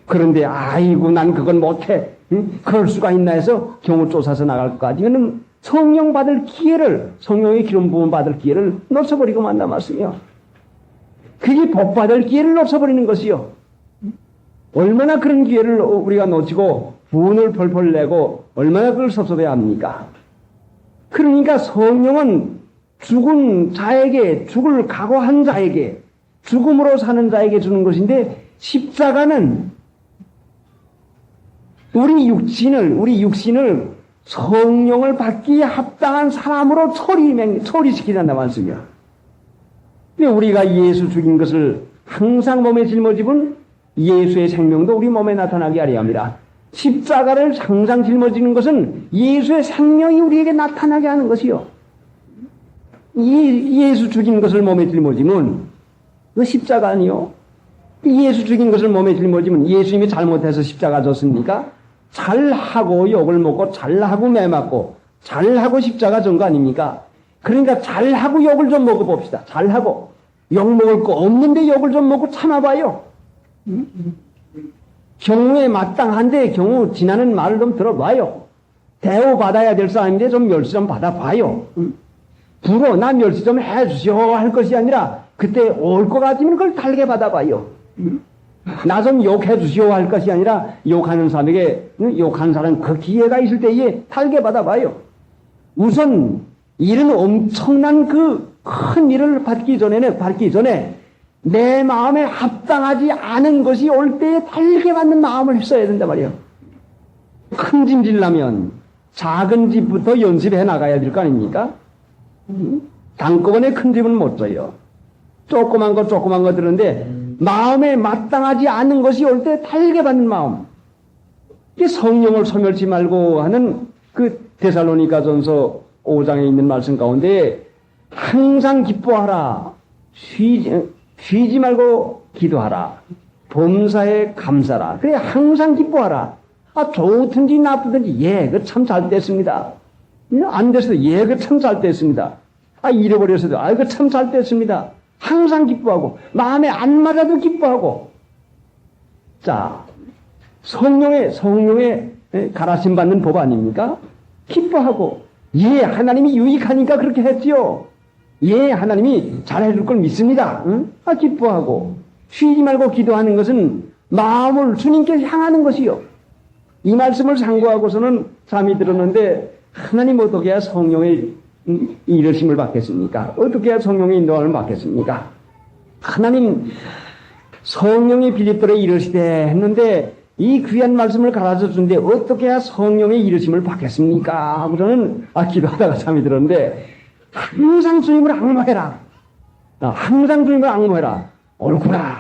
그런데 아이고 난 그건 못해. 그럴 수가 있나 해서 경우 쫓아서 나갈 것까지 이거는 성령 받을 기회를, 성령의 기름 부음 받을 기회를 놓쳐버리고 만나 말씀이요. 그게 복 받을 기회를 놓쳐버리는 것이요. 얼마나 그런 기회를 우리가 놓치고 분을 펄펄 내고 얼마나 그걸 섭섭해야 합니까? 그러니까 성령은 죽은 자에게, 죽을 각오한 자에게, 죽음으로 사는 자에게 주는 것인데 십자가는 우리 육신을 성령을 받기에 합당한 사람으로 처리시키자는 말씀이야. 우리가 예수 죽인 것을 항상 몸에 짊어지면 예수의 생명도 우리 몸에 나타나게 하려 합니다. 십자가를 항상 짊어지는 것은 예수의 생명이 우리에게 나타나게 하는 것이요. 예수 죽인 것을 몸에 짊어지면 그 십자가 아니요. 예수 죽인 것을 몸에 짊어지면 예수님이 잘못해서 십자가 졌습니까? 잘하고 욕을 먹고 잘하고 매 맞고 잘하고 십자가 전 거 아닙니까? 그러니까 잘하고 욕을 좀 먹어봅시다. 잘하고 욕 먹을 거 없는데 욕을 좀 먹고 참아봐요. 경우에 마땅한데 경우 지나는 말을 좀 들어봐요. 대우받아야 될 사람인데 좀 멸시 좀 받아봐요. 불어 나 멸시 좀 해주시오 할 것이 아니라 그때 올 것 같으면 그걸 달게 받아봐요. 나 좀 욕해 주시오 할 것이 아니라 욕하는 사람에게 욕하는 사람 그 기회가 있을 때에 달게 받아봐요. 우선 이런 엄청난 그 큰 일을 받기 전에 내 마음에 합당하지 않은 것이 올 때에 달게 받는 마음을 써야 된단 말이에요. 큰 짐 지려면 작은 집부터 연습해 나가야 될 거 아닙니까? 한꺼번에 큰 집은 못 져요. 조그만 거 들었는데 마음에 마땅하지 않은 것이 올 때 달게 받는 마음. 이게 성령을 소멸치 말고 하는 그 데살로니가전서 5장에 있는 말씀 가운데 항상 기뻐하라. 쉬지 말고 기도하라. 범사에 감사라. 그래 항상 기뻐하라. 아 좋든지 나쁘든지 그 참 잘 됐습니다. 안 됐어도 그 참 잘 됐습니다. 아 잃어버렸어도 그 참 잘 됐습니다. 항상 기뻐하고 마음에 안 맞아도 기뻐하고. 자 성령의 가라심 받는 법 아닙니까? 기뻐하고 하나님이 유익하니까 그렇게 했지요. 하나님이 잘해줄 걸 믿습니다. 응? 기뻐하고 쉬지 말고 기도하는 것은 마음을 주님께 향하는 것이요. 이 말씀을 상고하고서는 잠이 들었는데 하나님 어떻게 해야 성령의 이르심을 받겠습니까? 어떻게 해야 성령의 인도함을 받겠습니까? 하나님 성령이 빌립도에 이르시되 했는데 이 귀한 말씀을 가르쳐 주는데 어떻게 해야 성령의 이르심을 받겠습니까? 하고 저는 기도하다가 잠이 들었는데 항상 주님을 앙모해라. 항상 주님을 앙모해라. 옳구나.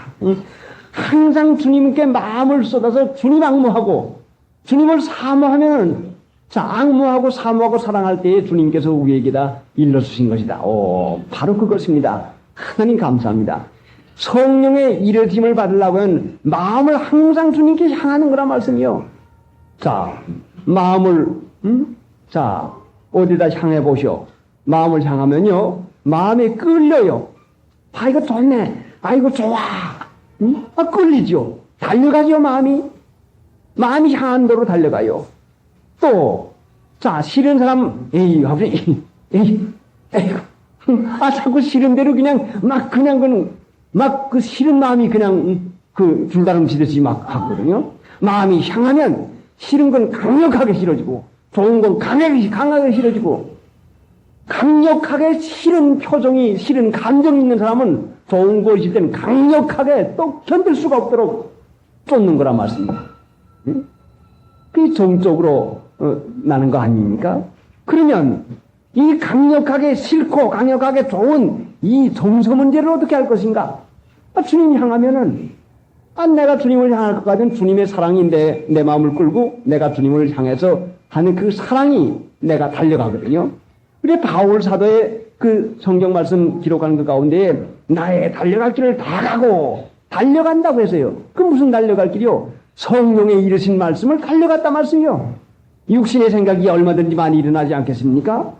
항상 주님께 마음을 쏟아서 주님 앙모하고 주님을 사모하면 앙모하고 사모하고 사랑할 때에 주님께서 우리에게다 일러주신 것이다. 바로 그것입니다. 하나님 감사합니다. 성령의 일으킴을 받으려고 하면 마음을 항상 주님께 향하는 거란 말씀이요. 자, 마음을 자, 어디다 향해 보시오. 마음을 향하면요, 마음에 끌려요. 아, 이거 좋네. 아, 이거 좋아. 끌리죠. 달려가죠, 마음이. 마음이 향한 대로 달려가요. 또, 자, 싫은 사람, 에이, 갑자기, 에이, 에이구. 자꾸 싫은 대로 막 그 싫은 마음이 그냥 그 줄다름치듯이 막 하거든요. 마음이 향하면 싫은 건 강력하게 싫어지고, 좋은 건 강하게 싫어지고, 강력하게 싫은 표정이, 싫은 감정이 있는 사람은 좋은 거 있을 때는 강력하게 또 견딜 수가 없도록 쫓는 거란 말씀입니다. 그게 정적으로 나는 거 아닙니까? 그러면 이 강력하게 싫고 강력하게 좋은 이 정서 문제를 어떻게 할 것인가? 주님 향하면은, 내가 주님을 향할 것 같은 주님의 사랑인데 내 마음을 끌고 내가 주님을 향해서 하는 그 사랑이 내가 달려가거든요. 그래 바울 사도의 그 성경 말씀 기록하는 그 가운데 나의 달려갈 길을 다 가고 달려간다고 해서요. 그 무슨 달려갈 길이요? 성령의 이르신 말씀을 달려갔다 말씀이요. 육신의 생각이 얼마든지 많이 일어나지 않겠습니까?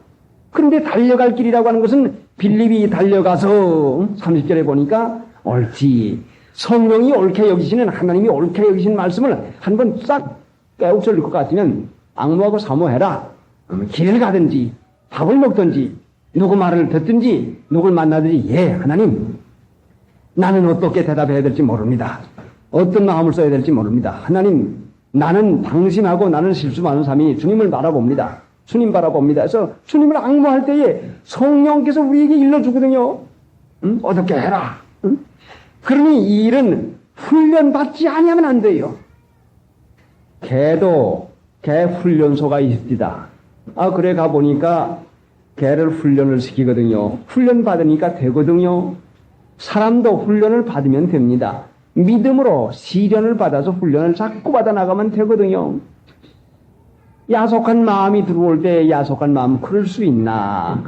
그런데 달려갈 길이라고 하는 것은 빌립이 달려가서 30절에 보니까 옳지. 성령이 옳게 여기시는, 하나님이 옳게 여기신 말씀을 한번 싹 깨우쳐질 것 같으면 악무하고 사모해라. 길을 가든지 밥을 먹든지 누구 말을 듣든지 누굴 만나든지, 예, 하나님, 나는 어떻게 대답해야 될지 모릅니다. 어떤 마음을 써야 될지 모릅니다. 하나님, 나는 방심하고 나는 실수 많은 삶이 주님을 바라봅니다. 주님 바라봅니다. 그래서 주님을 앙모할 때에 성령께서 우리에게 일러주거든요. 어떻게 해라. 그러니 이 일은 훈련받지 아니하면 안 돼요. 개도 개 훈련소가 있습니다. 그래 가보니까 개를 훈련을 시키거든요. 훈련 받으니까 되거든요. 사람도 훈련을 받으면 됩니다. 믿음으로 시련을 받아서 훈련을 자꾸 받아 나가면 되거든요. 야속한 마음이 들어올 때 야속한 마음 그럴 수 있나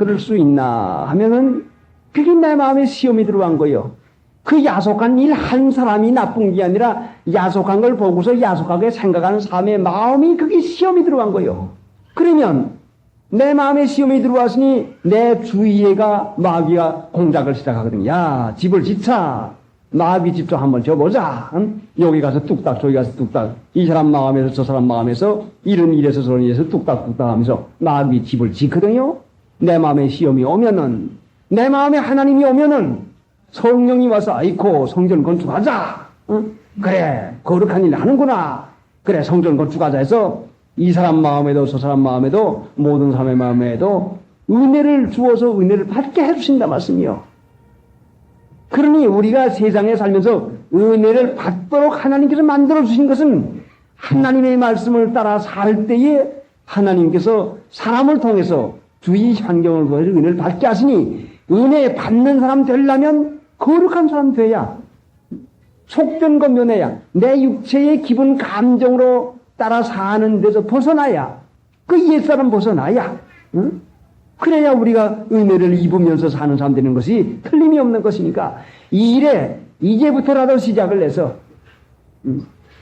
하면은 그게 내 마음에 시험이 들어간 거예요. 그 야속한 일 한 사람이 나쁜 게 아니라 야속한 걸 보고서 야속하게 생각하는 사람의 마음이 그게 시험이 들어간 거예요. 그러면 내 마음에 시험이 들어왔으니 내 주위에가 마귀가 공작을 시작하거든요. 야, 집을 짓자. 마귀 집 좀 한번 져보자. 여기 가서 뚝딱, 저기 가서 뚝딱. 이 사람 마음에서 저 사람 마음에서 이런 일에서 저런 일에서 뚝딱뚝딱 하면서 마귀 집을 짓거든요. 내 마음에 시험이 오면은, 내 마음에 하나님이 오면은 성령이 와서 아이고 성전 건축하자. 그래, 거룩한 일 하는구나. 그래, 성전 건축하자 해서 이 사람 마음에도 저 사람 마음에도 모든 사람의 마음에도 은혜를 주어서 은혜를 받게 해주신다 말씀이요. 그러니 우리가 세상에 살면서 은혜를 받도록 하나님께서 만들어주신 것은 하나님의 말씀을 따라 살 때에 하나님께서 사람을 통해서 주위 환경을 통해서 은혜를 받게 하시니 은혜 받는 사람 되려면 거룩한 사람 돼야, 속된 것 면해야, 내 육체의 기분 감정으로 따라 사는 데서 벗어나야, 그 옛사람 벗어나야, 그래야 우리가 은혜를 입으면서 사는 사람 되는 것이 틀림이 없는 것이니까 이 일에 이제부터라도 시작을 해서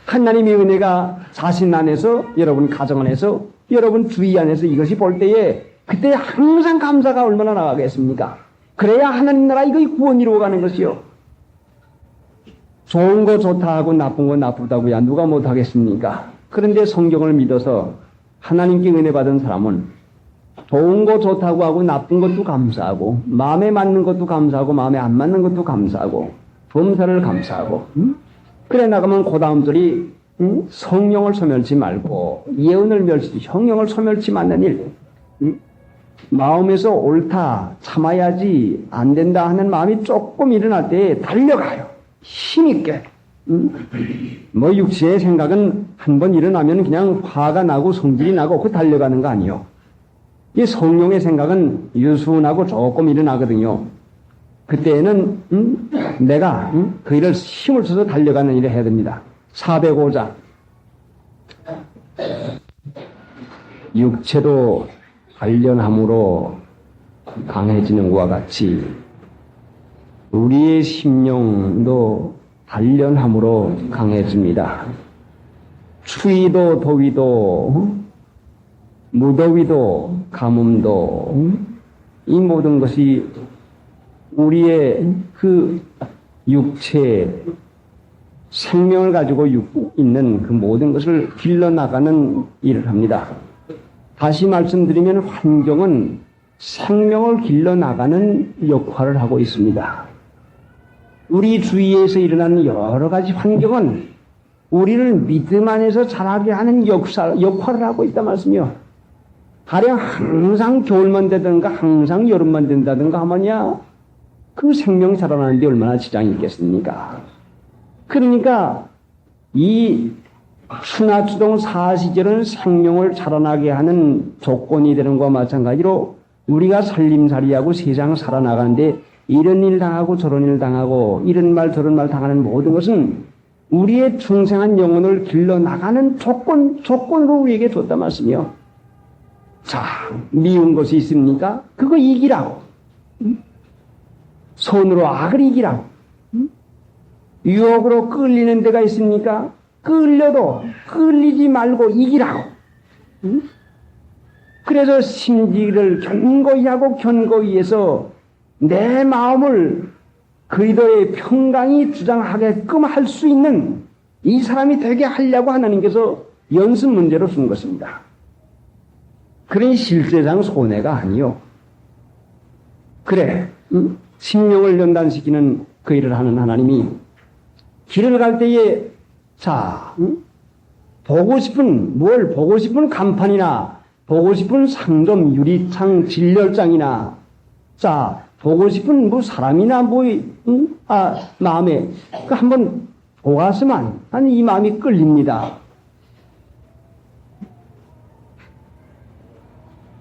하나님의 은혜가 자신 안에서, 여러분 가정 안에서, 여러분 주위 안에서 이것이 볼 때에 그때 항상 감사가 얼마나 나가겠습니까? 그래야 하나님 나라 이거 구원 이루어가는 것이요. 좋은 거 좋다 하고 나쁜 거 나쁘다고 야 누가 못하겠습니까? 그런데 성경을 믿어서 하나님께 은혜 받은 사람은 좋은 거 좋다고 하고 나쁜 것도 감사하고 마음에 맞는 것도 감사하고 마음에 안 맞는 것도 감사하고 범사를 감사하고 그래 나가면 그 다음 절이 성령을 소멸치 말고 예언을 멸치 성령을 소멸치 않는 일 마음에서 옳다 참아야지 안 된다 하는 마음이 조금 일어날 때 달려가요. 힘있게 뭐 육체의 생각은 한번 일어나면 그냥 화가 나고 성질이 나고 그 달려가는 거 아니요. 이 성령의 생각은 유순하고 조금 일어나거든요. 그때는 내가 그 일을 힘을 써서 달려가는 일을 해야 됩니다. 405장 육체도 단련함으로 강해지는 것과 같이 우리의 심령도 단련함으로 강해집니다. 추위도 더위도 무더위도 가뭄도 이 모든 것이 우리의 그 육체 생명을 가지고 있는 그 모든 것을 길러나가는 일을 합니다. 다시 말씀드리면 환경은 생명을 길러나가는 역할을 하고 있습니다. 우리 주위에서 일어나는 여러 가지 환경은 우리를 믿음 안에서 자라게 하는 역할을 하고 있단 말씀이요. 가령 항상 겨울만 되든가 항상 여름만 된다든가 하면야 그 생명이 자라나는데 얼마나 지장이 있겠습니까? 그러니까 이 추나추동 사시절은 생명을 자라나게 하는 조건이 되는 것과 마찬가지로 우리가 살림살이하고 세상 살아나가는데 이런 일 당하고 저런 일 당하고 이런 말 저런 말 당하는 모든 것은 우리의 중생한 영혼을 길러나가는 조건으로 우리에게 줬단 말씀이요. 자, 미운 것이 있습니까? 그거 이기라고. 손으로 악을 이기라고. 유혹으로 끌리는 데가 있습니까? 끌려도 끌리지 말고 이기라고. 그래서 심지를 견고히 하고 견고히 해서 내 마음을 그리스도의 평강이 주장하게끔 할 수 있는 이 사람이 되게 하려고 하나님께서 연습 문제로 준 것입니다. 그러니 실제상 손해가 아니요. 그래, 심령을 연단시키는 그 일을 하는 하나님이 길을 갈 때에 자, 보고 싶은 간판이나 보고 싶은 상점, 유리창, 진열장이나 자, 보고 싶은 뭐 사람이나 마음에 그 한번 보았으면 아니 이 마음이 끌립니다.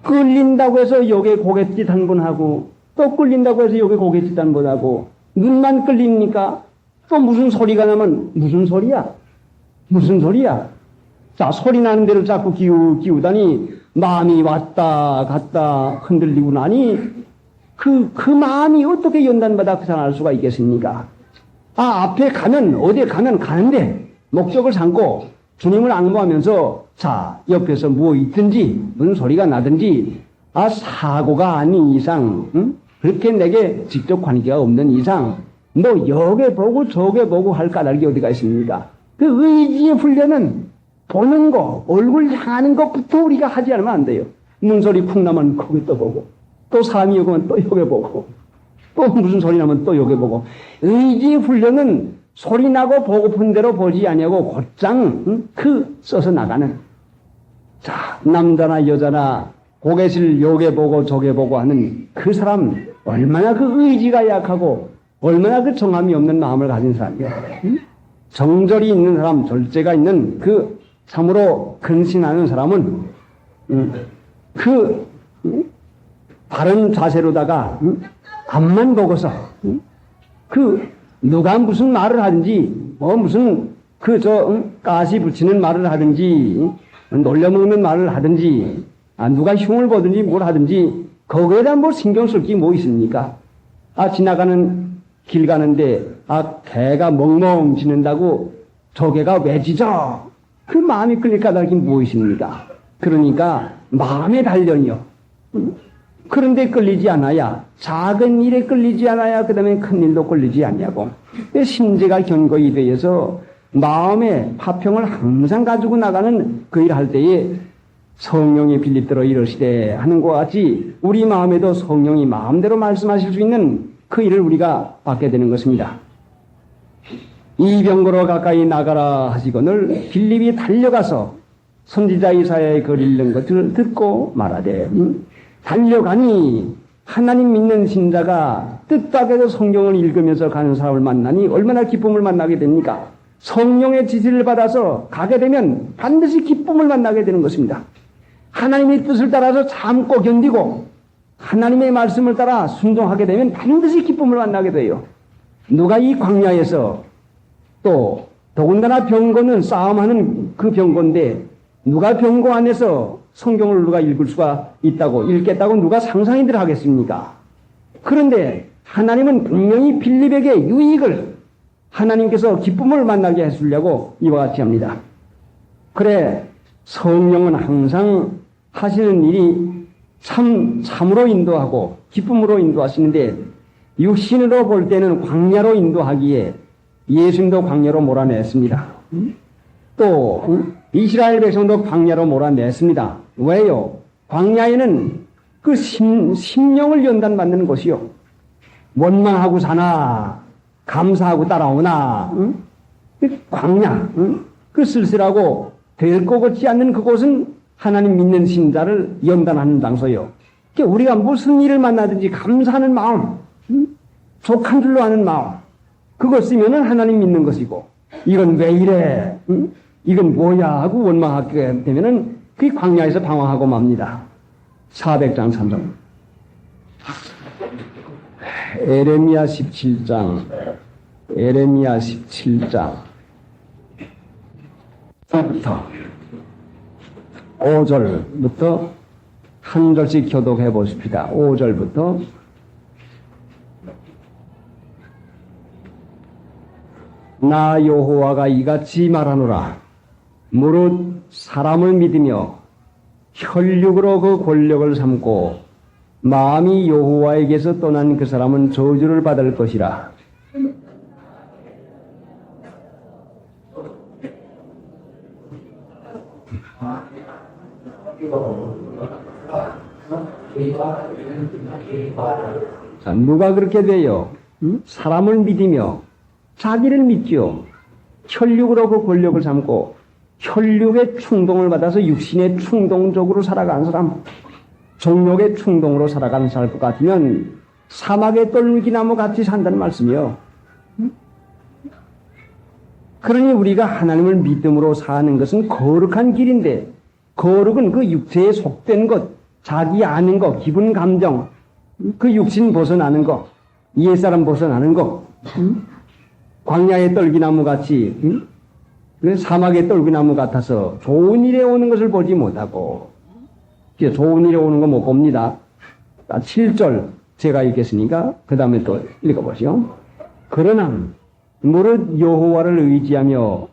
끌린다고 해서 여기에 고갯짓 한 번 하고 또 끌린다고 해서 여기에 고갯짓 한 번 하고 눈만 끌립니까? 또 무슨 소리가 나면 무슨 소리야? 무슨 소리야? 자, 소리 나는 대로 자꾸 기우다니 마음이 왔다 갔다 흔들리고 나니 그 마음이 어떻게 연단받아 그 사람 알 수가 있겠습니까? 앞에 가면 어디에 가면 가는데 목적을 삼고 주님을 앙모하면서 자, 옆에서 뭐 있든지 무슨 소리가 나든지 사고가 아닌 이상 그렇게 내게 직접 관계가 없는 이상 뭐 여기 보고 저기 보고 할 까닭이 어디가 있습니까? 그 의지의 훈련은 보는 거, 얼굴 향하는 것부터 우리가 하지 않으면 안 돼요. 문소리 쿵 나면 거기 또 보고 또 사람이 오면 또 여기 보고 또 무슨 소리 나면 또 여기 보고 의지 훈련은 소리 나고 보고픈 대로 보지 아니하고 곧장 써서 나가는 자 남자나 여자나 고개실 요게 보고 저게 보고 하는 그 사람 얼마나 그 의지가 약하고 얼마나 그 정함이 없는 마음을 가진 사람이야. 정절이 있는 사람, 절제가 있는 그 참으로 근신하는 사람은 바른 자세로다가 앞만 보고서 누가 무슨 말을 하든지 무슨 가시 붙이는 말을 하든지 놀려먹는 말을 하든지 누가 흉을 보든지 뭘 하든지 거기에다 뭐 신경 쓸 게 뭐 있습니까? 지나가는 길 가는데 개가 멍멍 짖는다고 저 개가 왜 짖어? 그 마음이 끌릴 까닭이 무엇입니까? 그러니까 마음의 단련이요. 그런데 끌리지 않아야 작은 일에 끌리지 않아야 그 다음에 큰 일도 끌리지 않냐고. 심지가 견고히 되어서 마음의 파평을 항상 가지고 나가는 그 일을 할 때에 성령이 빌립대로 이르시되 하는 것 같이 우리 마음에도 성령이 마음대로 말씀하실 수 있는 그 일을 우리가 받게 되는 것입니다. 이 병거로 가까이 나가라 하시거늘 빌립이 달려가서 선지자 이사야의 글 읽는 것을 듣고 말하되 달려가니 하나님 믿는 신자가 뜻밖에도 성경을 읽으면서 가는 사람을 만나니 얼마나 기쁨을 만나게 됩니까? 성령의 지시를 받아서 가게 되면 반드시 기쁨을 만나게 되는 것입니다. 하나님의 뜻을 따라서 참고 견디고 하나님의 말씀을 따라 순종하게 되면 반드시 기쁨을 만나게 돼요. 누가 이 광야에서 또 더군다나 병거는 싸움하는 그 병거인데 누가 병거 안에서 성경을 누가 읽을 수가 있다고 읽겠다고 누가 상상이들 하겠습니까? 그런데 하나님은 분명히 빌립에게 유익을, 하나님께서 기쁨을 만나게 해주려고 이와 같이 합니다. 그래, 성령은 항상 하시는 일이 참으로 인도하고 기쁨으로 인도하시는데, 육신으로 볼 때는 광야로 인도하기에 예수님도 광야로 몰아냈습니다. 또 이스라엘 백성도 광야로 몰아냈습니다. 왜요? 광야에는 그 심령을 연단받는 곳이요. 원망하고 사나 감사하고 따라오나, 그 광야, 그 쓸쓸하고 될 것 같지 않는 그곳은 하나님 믿는 신자를 연단하는 장소요. 그러니까 우리가 무슨 일을 만나든지 감사하는 마음, 족한 줄로 아는 마음, 그거 쓰면은 하나님 믿는 것이고, 이건 왜 이래? 이건 뭐야? 하고 원망하게 되면은 그 광야에서 방황하고 맙니다. 400장 3절. 에레미야 17장. 에레미야 17장. 5절부터 한 절씩 교독해 보십시다. 5절부터 나 여호와가 이같이 말하노라. 무릇 사람을 믿으며 혈육으로 그 권력을 삼고 마음이 여호와에게서 떠난 그 사람은 저주를 받을 것이라. 자, 누가 그렇게 돼요? 사람을 믿으며 자기를 믿죠. 혈육으로 그 권력을 삼고 혈육의 충동을 받아서 육신의 충동적으로 살아가는 사람, 정욕의 충동으로 살아가는 사람 것 같으면 사막의 똘기나무 같이 산다는 말씀이요. 그러니 우리가 하나님을 믿음으로 사는 것은 거룩한 길인데, 거룩은 그 육체에 속된 것, 자기 아는 것, 기분 감정, 그 육신 벗어나는 것, 옛사람 벗어나는 것, 광야의 떨기나무 같이, 사막의 떨기나무 같아서 좋은 일에 오는 것을 보지 못하고, 좋은 일에 오는 거 못 봅니다. 7절 제가 읽겠으니까 그 다음에 또 읽어보시오. 그러나 무릇 여호와를 의지하며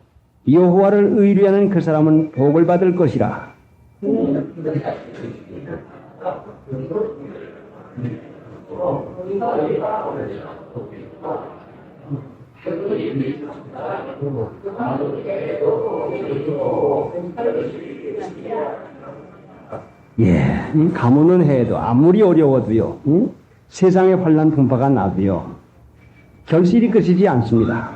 여호와를 의뢰하는 그 사람은 복을 받을 것이라. 예, 가문은 해도 아무리 어려워도요, 세상의 환난 풍파가 나도요, 결실이 끝이지 않습니다.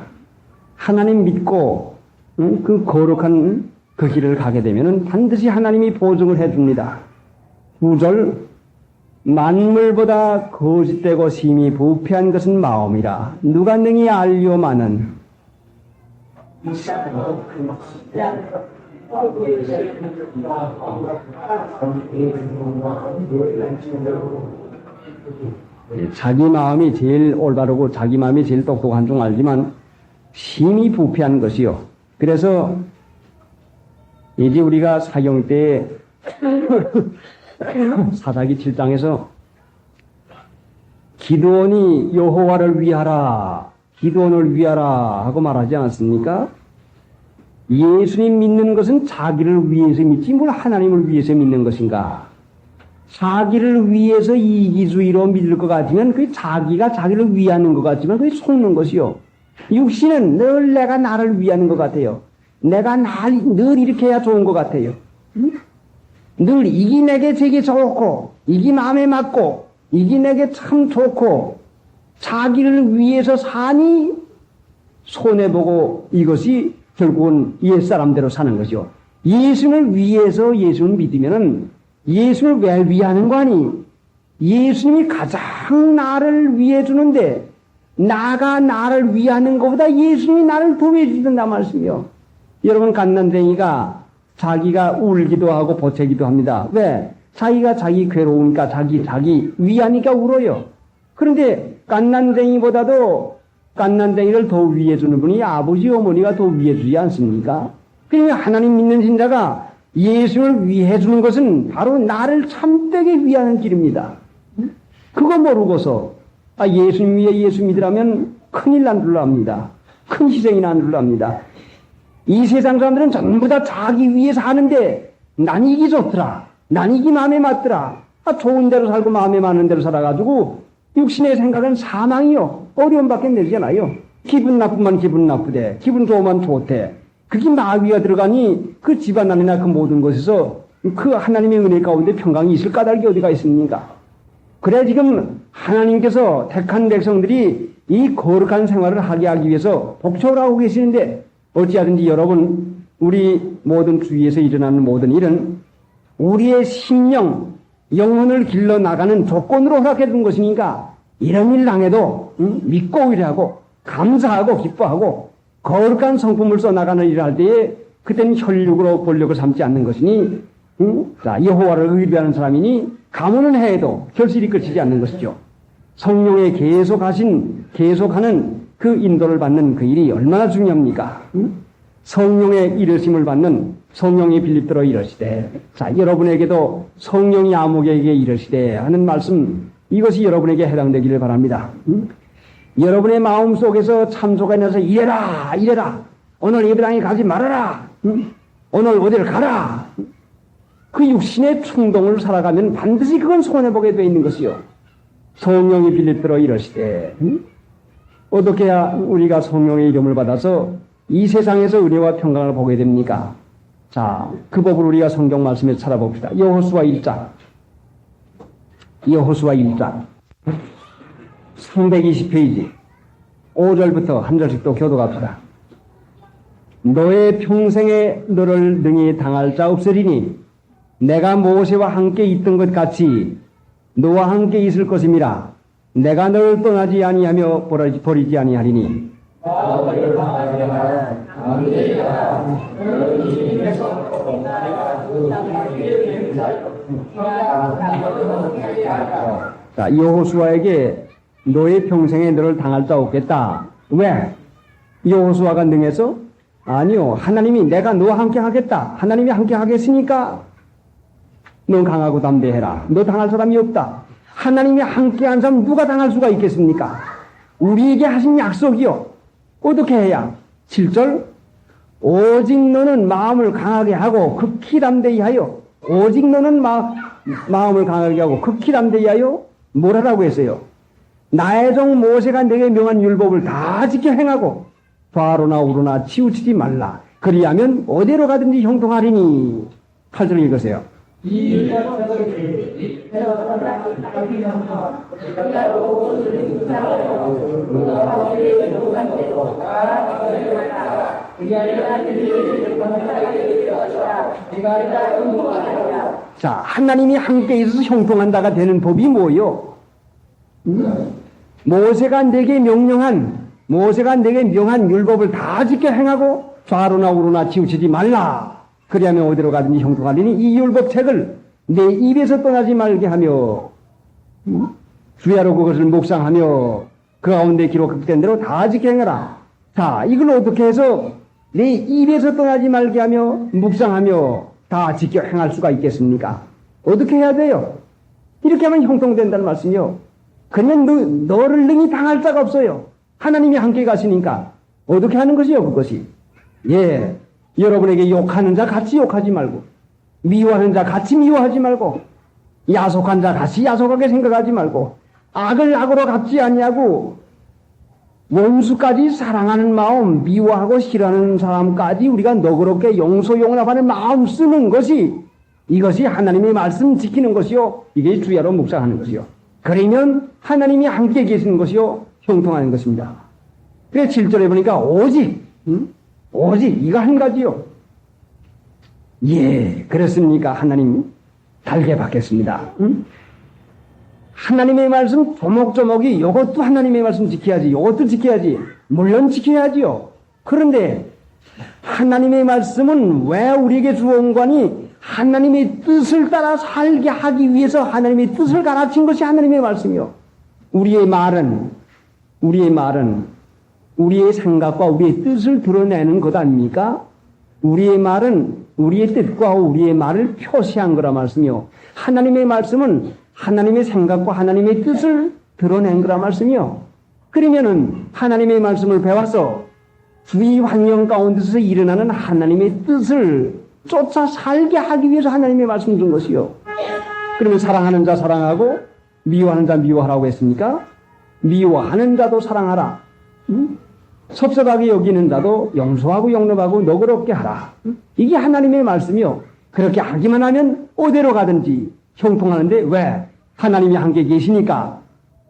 하나님 믿고 그 거룩한 그 길을 가게 되면은 반드시 하나님이 보증을 해줍니다. 9절 만물보다 거짓되고 심히 부패한 것은 마음이라 누가 능히 알려마는. 자기 마음이 제일 올바르고 자기 마음이 제일 똑똑한 줄 알지만 심히 부패한 것이요. 그래서 이제 우리가 사경 때 사사기 7장에서 기드온이 여호와를 위하라, 기드온을 위하라 하고 말하지 않았습니까? 예수님 믿는 것은 자기를 위해서 믿지 뭘 하나님을 위해서 믿는 것인가? 자기를 위해서 이기주의로 믿을 것 같으면 그게 자기가 자기를 위하는 것 같지만 그게 속는 것이요. 육신은 늘 내가 나를 위하는 것 같아요. 내가 늘 이렇게 해야 좋은 것 같아요. 늘 이기 내게 되게 좋고 이기 마음에 맞고 이기 내게 참 좋고 자기를 위해서 사니 손해보고 이것이 결국은 옛사람대로 사는 것이요. 예수님을 위해서 예수님을 믿으면은 예수님을 왜 위하는 거 아니? 예수님이 가장 나를 위해 주는데 나가 나를 위하는 것보다 예수님이 나를 더 위해 주신다 말씀이요. 여러분 갓난쟁이가 자기가 울기도 하고 보채기도 합니다. 왜? 자기가 자기 괴로우니까 자기 위하니까 울어요. 그런데 갓난쟁이보다도 갓난쟁이를 더 위해 주는 분이 아버지 어머니가 더 위해 주지 않습니까? 그러니까 하나님 믿는 신자가 예수를 위해 주는 것은 바로 나를 참되게 위하는 길입니다. 그거 모르고서 예수님 위에 예수 믿으라면 큰일 난 줄로 압니다. 큰 희생이 난 줄로 압니다. 이 세상 사람들은 전부 다 자기 위해 사는데 난 이기 좋더라. 난 이기 마음에 맞더라. 좋은 대로 살고 마음에 맞는 대로 살아가지고 육신의 생각은 사망이요. 어려움밖에 내잖아요. 기분 나쁘면 기분 나쁘대. 기분 좋으면 좋대. 그게 마귀가 들어가니 그 집안 안이나 그 모든 곳에서 그 하나님의 은혜 가운데 평강이 있을 까닭이 어디가 있습니까? 그래 지금 하나님께서 택한 백성들이 이 거룩한 생활을 하게 하기 위해서 복촉을 하고 계시는데 어찌하든지 여러분 우리 모든 주위에서 일어나는 모든 일은 우리의 심령, 영혼을 길러 나가는 조건으로 허락해 준 것이니까 이런 일 당해도 믿고 일하고 감사하고 기뻐하고 거룩한 성품을 써나가는 일을 할 때에 그때는 혈육으로 권력을 삼지 않는 것이니 자, 여호와를 의뢰하는 사람이니 가문은 해도 결실이 끝이지 않는 것이죠. 성령의 계속하는 그 인도를 받는 그 일이 얼마나 중요합니까? 성령의 이르심을 받는 성령이 빌립들어 이러시되 자 여러분에게도 성령이 아무개에게 이러시되 하는 말씀 이것이 여러분에게 해당되기를 바랍니다. 여러분의 마음속에서 참소가 나서 이래라 오늘 예배당에 가지 말아라 오늘 어디를 가라 그 육신의 충동을 살아가면 반드시 그건 손해보게 되어 있는 것이요. 성령이 빌립들어 이러시되 어떻게 해야 우리가 성령의 이름을 받아서 이 세상에서 은혜와 평강을 보게 됩니까? 자, 그 법을 우리가 성경 말씀에 찾아봅시다. 여호수아 1장 320페이지 5절부터 한 절씩 또 교도갑시다. 너의 평생에 너를 능히 당할 자 없으리니 내가 모세와 함께 있던 것 같이 너와 함께 있을 것임이라. 내가 너를 떠나지 아니하며 버리지 아니하리니. 자, 여호수아에게 너의 평생에 너를 당할 자 없겠다. 왜? 여호수아가 능해서? 아니요. 하나님이 내가 너와 함께 하겠다. 하나님이 함께 하겠으니까 넌 강하고 담대해라. 너 당할 사람이 없다. 하나님이 함께한 사람 누가 당할 수가 있겠습니까? 우리에게 하신 약속이요. 어떻게 해야? 7절 오직 너는 마음을 강하게 하고 극히 담대히 하여. 오직 너는 마음을 강하게 하고 극히 담대히 하여 뭘 하라고 했어요? 나의 종 모세가 내게 명한 율법을 다 지켜 행하고 좌로나 우로나 치우치지 말라. 그리하면 어디로 가든지 형통하리니. 8절 읽으세요. 자, 하나님이 함께 있어서 형통한다가 되는 법이 뭐요? 모세가 내게 명한 율법을 다 지켜 행하고 좌로나 우로나 치우치지 말라. 그리하면 어디로 가든지 형통하리니. 이 율법책을 내 입에서 떠나지 말게 하며 주야로 그것을 묵상하며 그 가운데 기록된 대로 다 지켜 행하라. 자, 이걸 어떻게 해서 내 입에서 떠나지 말게 하며 묵상하며 다 지켜 행할 수가 있겠습니까? 어떻게 해야 돼요? 이렇게 하면 형통된다는 말씀이요. 그러면 너를 능히 당할 자가 없어요. 하나님이 함께 가시니까. 어떻게 하는 것이요, 그것이? 예. 여러분에게 욕하는 자 같이 욕하지 말고, 미워하는 자 같이 미워하지 말고, 야속한 자 같이 야속하게 생각하지 말고, 악을 악으로 갚지 아니하고, 원수까지 사랑하는 마음, 미워하고 싫어하는 사람까지 우리가 너그럽게 용서용납하는 마음 쓰는 것이, 이것이 하나님의 말씀 지키는 것이요. 이게 주야로 묵상하는 것이요. 그러면 하나님이 함께 계시는 것이요. 형통하는 것입니다. 그래 7절에 보니까 오직 이거 한 가지요. 예, 그렇습니까? 하나님 달게 받겠습니다. 하나님의 말씀 조목조목이 이것도 하나님의 말씀 지켜야지, 이것도 지켜야지. 물론 지켜야지요. 그런데 하나님의 말씀은 왜 우리에게 주어온 거니? 하나님의 뜻을 따라 살게 하기 위해서 하나님의 뜻을 가르친 것이 하나님의 말씀이요. 우리의 말은 우리의 생각과 우리의 뜻을 드러내는 것 아닙니까? 우리의 말은 우리의 뜻과 우리의 말을 표시한 거라 말씀이요. 하나님의 말씀은 하나님의 생각과 하나님의 뜻을 드러낸 거란 말씀이요. 그러면은 하나님의 말씀을 배워서 주위 환경 가운데서 일어나는 하나님의 뜻을 쫓아 살게 하기 위해서 하나님의 말씀을 준 것이요. 그러면 사랑하는 자 사랑하고 미워하는 자 미워하라고 했습니까? 미워하는 자도 사랑하라. 섭섭하게 여기는 자도 용서하고 용납하고 너그럽게 하라. 이게 하나님의 말씀이요. 그렇게 하기만 하면 어디로 가든지 형통하는데 왜? 하나님이 함께 계시니까.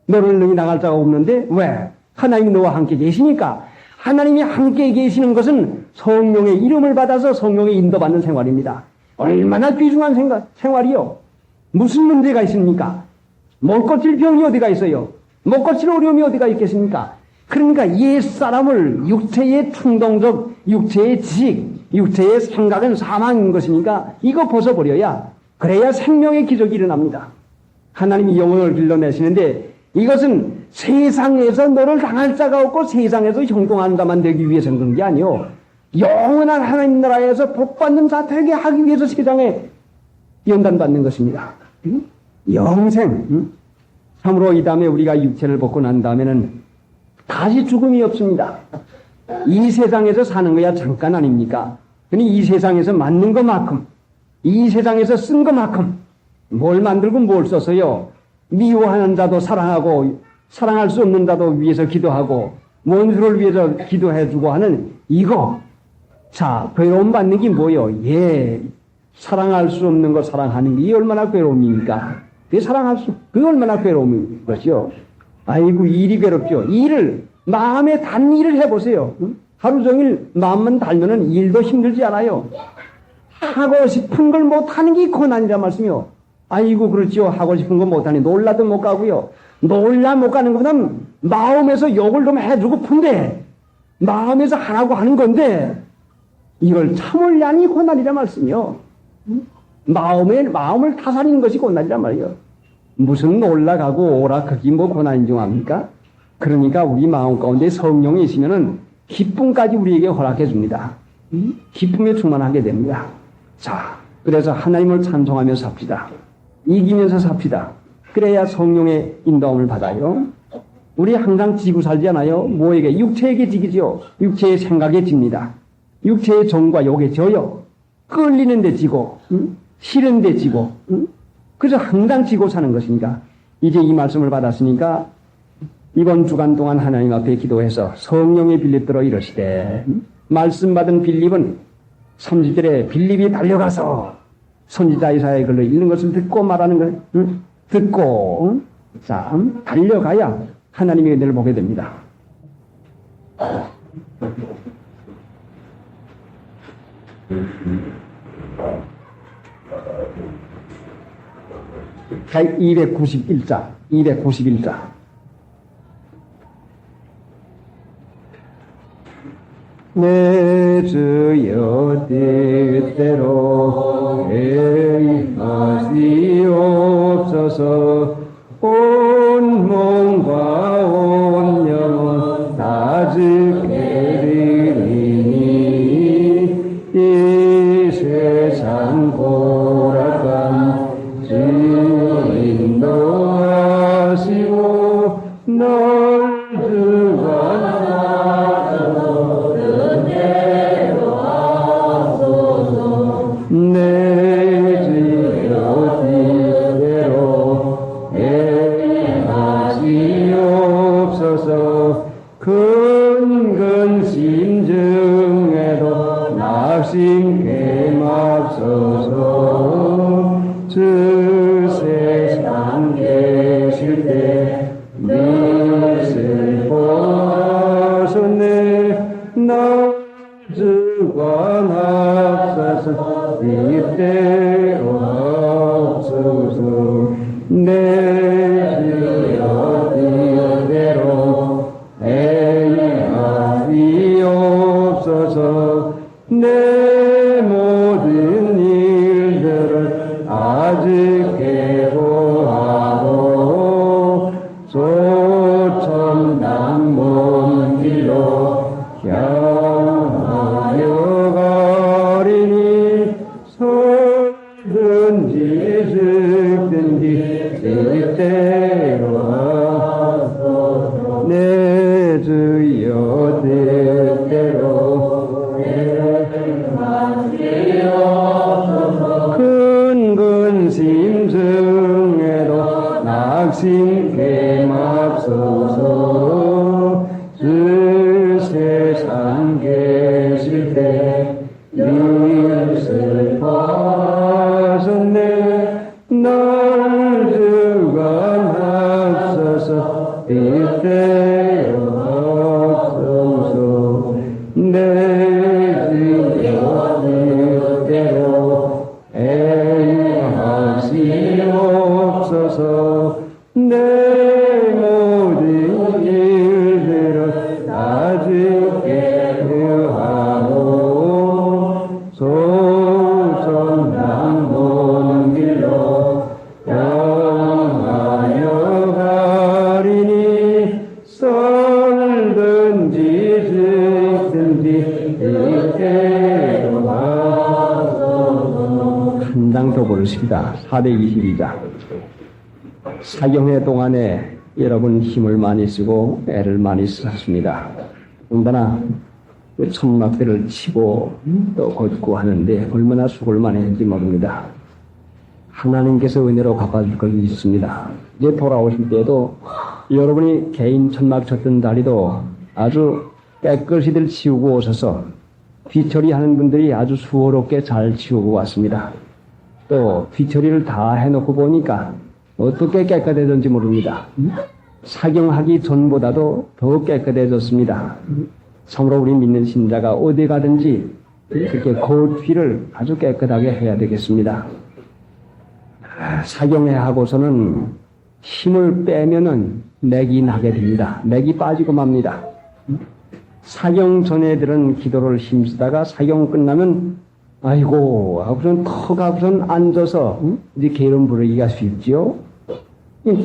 너를 능히 나갈 자가 없는데 왜? 하나님이 너와 함께 계시니까. 하나님이 함께 계시는 것은 성령의 이름을 받아서 성령의 인도받는 생활입니다. 얼마나 귀중한 생활이요. 무슨 문제가 있습니까? 못 고칠 병이 어디가 있어요? 못 고칠 어려움이 어디가 있겠습니까? 그러니까 옛사람을 육체의 충동적, 육체의 지식, 육체의 생각은 사망인 것이니까 이거 벗어버려야 그래야 생명의 기적이 일어납니다. 하나님이 영혼을 길러내시는데 이것은 세상에서 너를 당할 자가 없고 세상에서 형통하는 자만 되기 위해서 그런 게 아니요. 영원한 하나님 나라에서 복받는 자 되게 하기 위해서 세상에 연단받는 것입니다. 영생. 참으로 이 다음에 우리가 육체를 벗고 난 다음에는 다시 죽음이 없습니다. 이 세상에서 사는 거야 잠깐 아닙니까? 그러니 이 세상에서 맞는 것만큼, 이 세상에서 쓴 것만큼 뭘 만들고 뭘 써서요. 미워하는 자도 사랑하고 사랑할 수 없는 자도 위해서 기도하고 원수를 위해서 기도해주고 하는 이거. 자, 괴로움 받는 게 뭐요? 예, 사랑할 수 없는 거 사랑하는 게 얼마나 괴로움입니까? 그게 얼마나 괴로움인 것이요. 아이고 일이 괴롭죠. 일을 마음에 단 일을 해보세요. 하루 종일 마음만 달면은 일도 힘들지 않아요. 하고 싶은 걸 못하는 게 고난이란 말씀이요. 아이고 그렇지요. 하고 싶은 거 못하니 놀라도 못 가고요. 놀라 못 가는 것보다는 마음에서 욕을 좀 해주고 푼데 마음에서 하라고 하는 건데 이걸 참으려니 고난이란 말씀이요. 마음을 타살하는 것이 고난이란 말이요. 무슨 놀라가고 오락하기 뭐 고난인 줄 압니까? 그러니까 우리 마음 가운데 성령이 있으면은 기쁨까지 우리에게 허락해 줍니다. 기쁨에 충만하게 됩니다. 자, 그래서 하나님을 찬송하며 삽시다. 이기면서 삽시다. 그래야 성령의 인도함을 받아요. 우리 항상 지고 살지 않아요? 뭐에게? 육체에게 지기죠. 육체의 생각에 집니다. 육체의 정과 욕에 져요. 끌리는데 지고, 싫은데 지고, 그래서 항상 지고 사는 것이니까 이제 이 말씀을 받았으니까 이번 주간 동안 하나님 앞에 기도해서 성령의 빌립들어 이러시되 말씀 받은 빌립은 30절에 빌립이 달려가서 선지자 이사야의 글로 읽는 것을 듣고 말하는 걸 듣고 자 달려가야 하나님의 은혜를 보게 됩니다. 자, 291자. 내 주여 뜻대로 행하시옵소서. 온 몸과 온 영혼 다 주께 드리니 이 세상 고락한 주 인도하시고 널 주관하소서. 내 주여 뜻대로 행하시옵소서. 근근 심중에도 낙심케 맙소서. 주 세상 계실 때 늘 슬퍼하셨네. 날 주관하소서. 이때로 하옵소서. 내 주여 뜻대로 행하시옵소서. 내 모든 일들을 아직 계보하고 소천난 먼 길로 향하여 가리니 설든지 즉든지 그때 근근 심승에도 낙심게 맙소서. 주 세상 계실 때 일슬퍼졌네. 날 주관하소서. 이때 없소서. 내 지경대로 행하시옵소서. 내 모든 일들을 다 주께 구하고 소천당 모든 길로 영하여 가리니 썰든지 짓든지 이때로 하소서. 한 장 더 고르십니다. 422장. 사경회 동안에 여러분 힘을 많이 쓰고 애를 많이 쓰셨습니다. 더군다나 천막대를 치고 또 걷고 하는데 얼마나 수고를 많이 했는지 모릅니다. 하나님께서 은혜로 갚아줄 것이 있습니다. 이제 돌아오실 때도 여러분이 개인 천막 쳤던 다리도 아주 깨끗이들 치우고 오셔서 뒤처리하는 분들이 아주 수월롭게 잘 치우고 왔습니다. 또 뒤처리를 다 해놓고 보니까 어떻게 깨끗해졌는지 모릅니다. 사경하기 전보다도 더 깨끗해졌습니다. 참으로 우리 믿는 신자가 어디 가든지 그렇게 그 뒤를 아주 깨끗하게 해야 되겠습니다. 사경회 하고서는 힘을 빼면은 맥이 나게 됩니다. 맥이 빠지고 맙니다. 사경 전에들은 기도를 힘쓰다가 사경 끝나면 아이고 하고선 턱 하고선 앉아서 이제 게으름 부르기가 쉽지요.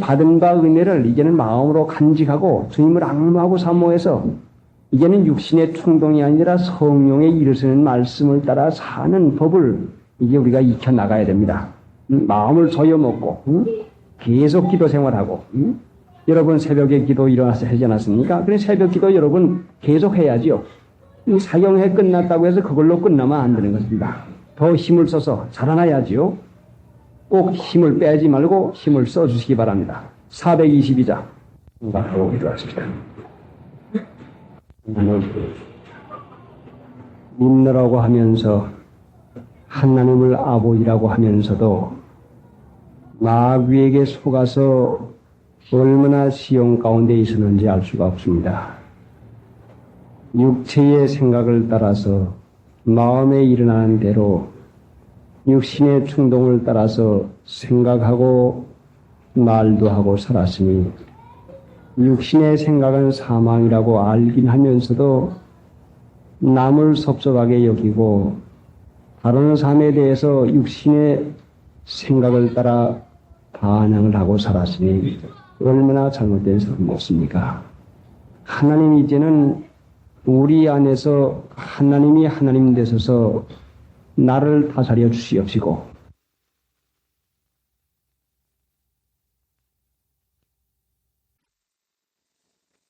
받은 바 은혜를 이제는 마음으로 간직하고 주님을 악무하고 사모해서 이제는 육신의 충동이 아니라 성령의 일으키는 말씀을 따라 사는 법을 이제 우리가 익혀 나가야 됩니다. 마음을 조여먹고 계속 기도 생활하고 여러분 새벽에 기도 일어나서 하지 않았습니까? 그래 새벽 기도 여러분 계속 해야지요. 사경회 끝났다고 해서 그걸로 끝나면 안 되는 것입니다. 더 힘을 써서 자라나야지요. 꼭 힘을 빼지 말고 힘을 써주시기 바랍니다. 422장 생각하고 기도하십시다. 믿느라고 하면서 하나님을 아버지라고 하면서도 마귀에게 속아서 얼마나 시험 가운데 있었는지 알 수가 없습니다. 육체의 생각을 따라서 마음에 일어나는 대로 육신의 충동을 따라서 생각하고 말도 하고 살았으니 육신의 생각은 사망이라고 알긴 하면서도 남을 섭섭하게 여기고 다른 삶에 대해서 육신의 생각을 따라 반항을 하고 살았으니 얼마나 잘못된 삶이었습니까? 하나님 이제는 우리 안에서 하나님이 하나님 되셔서 나를 다스려 주시옵시고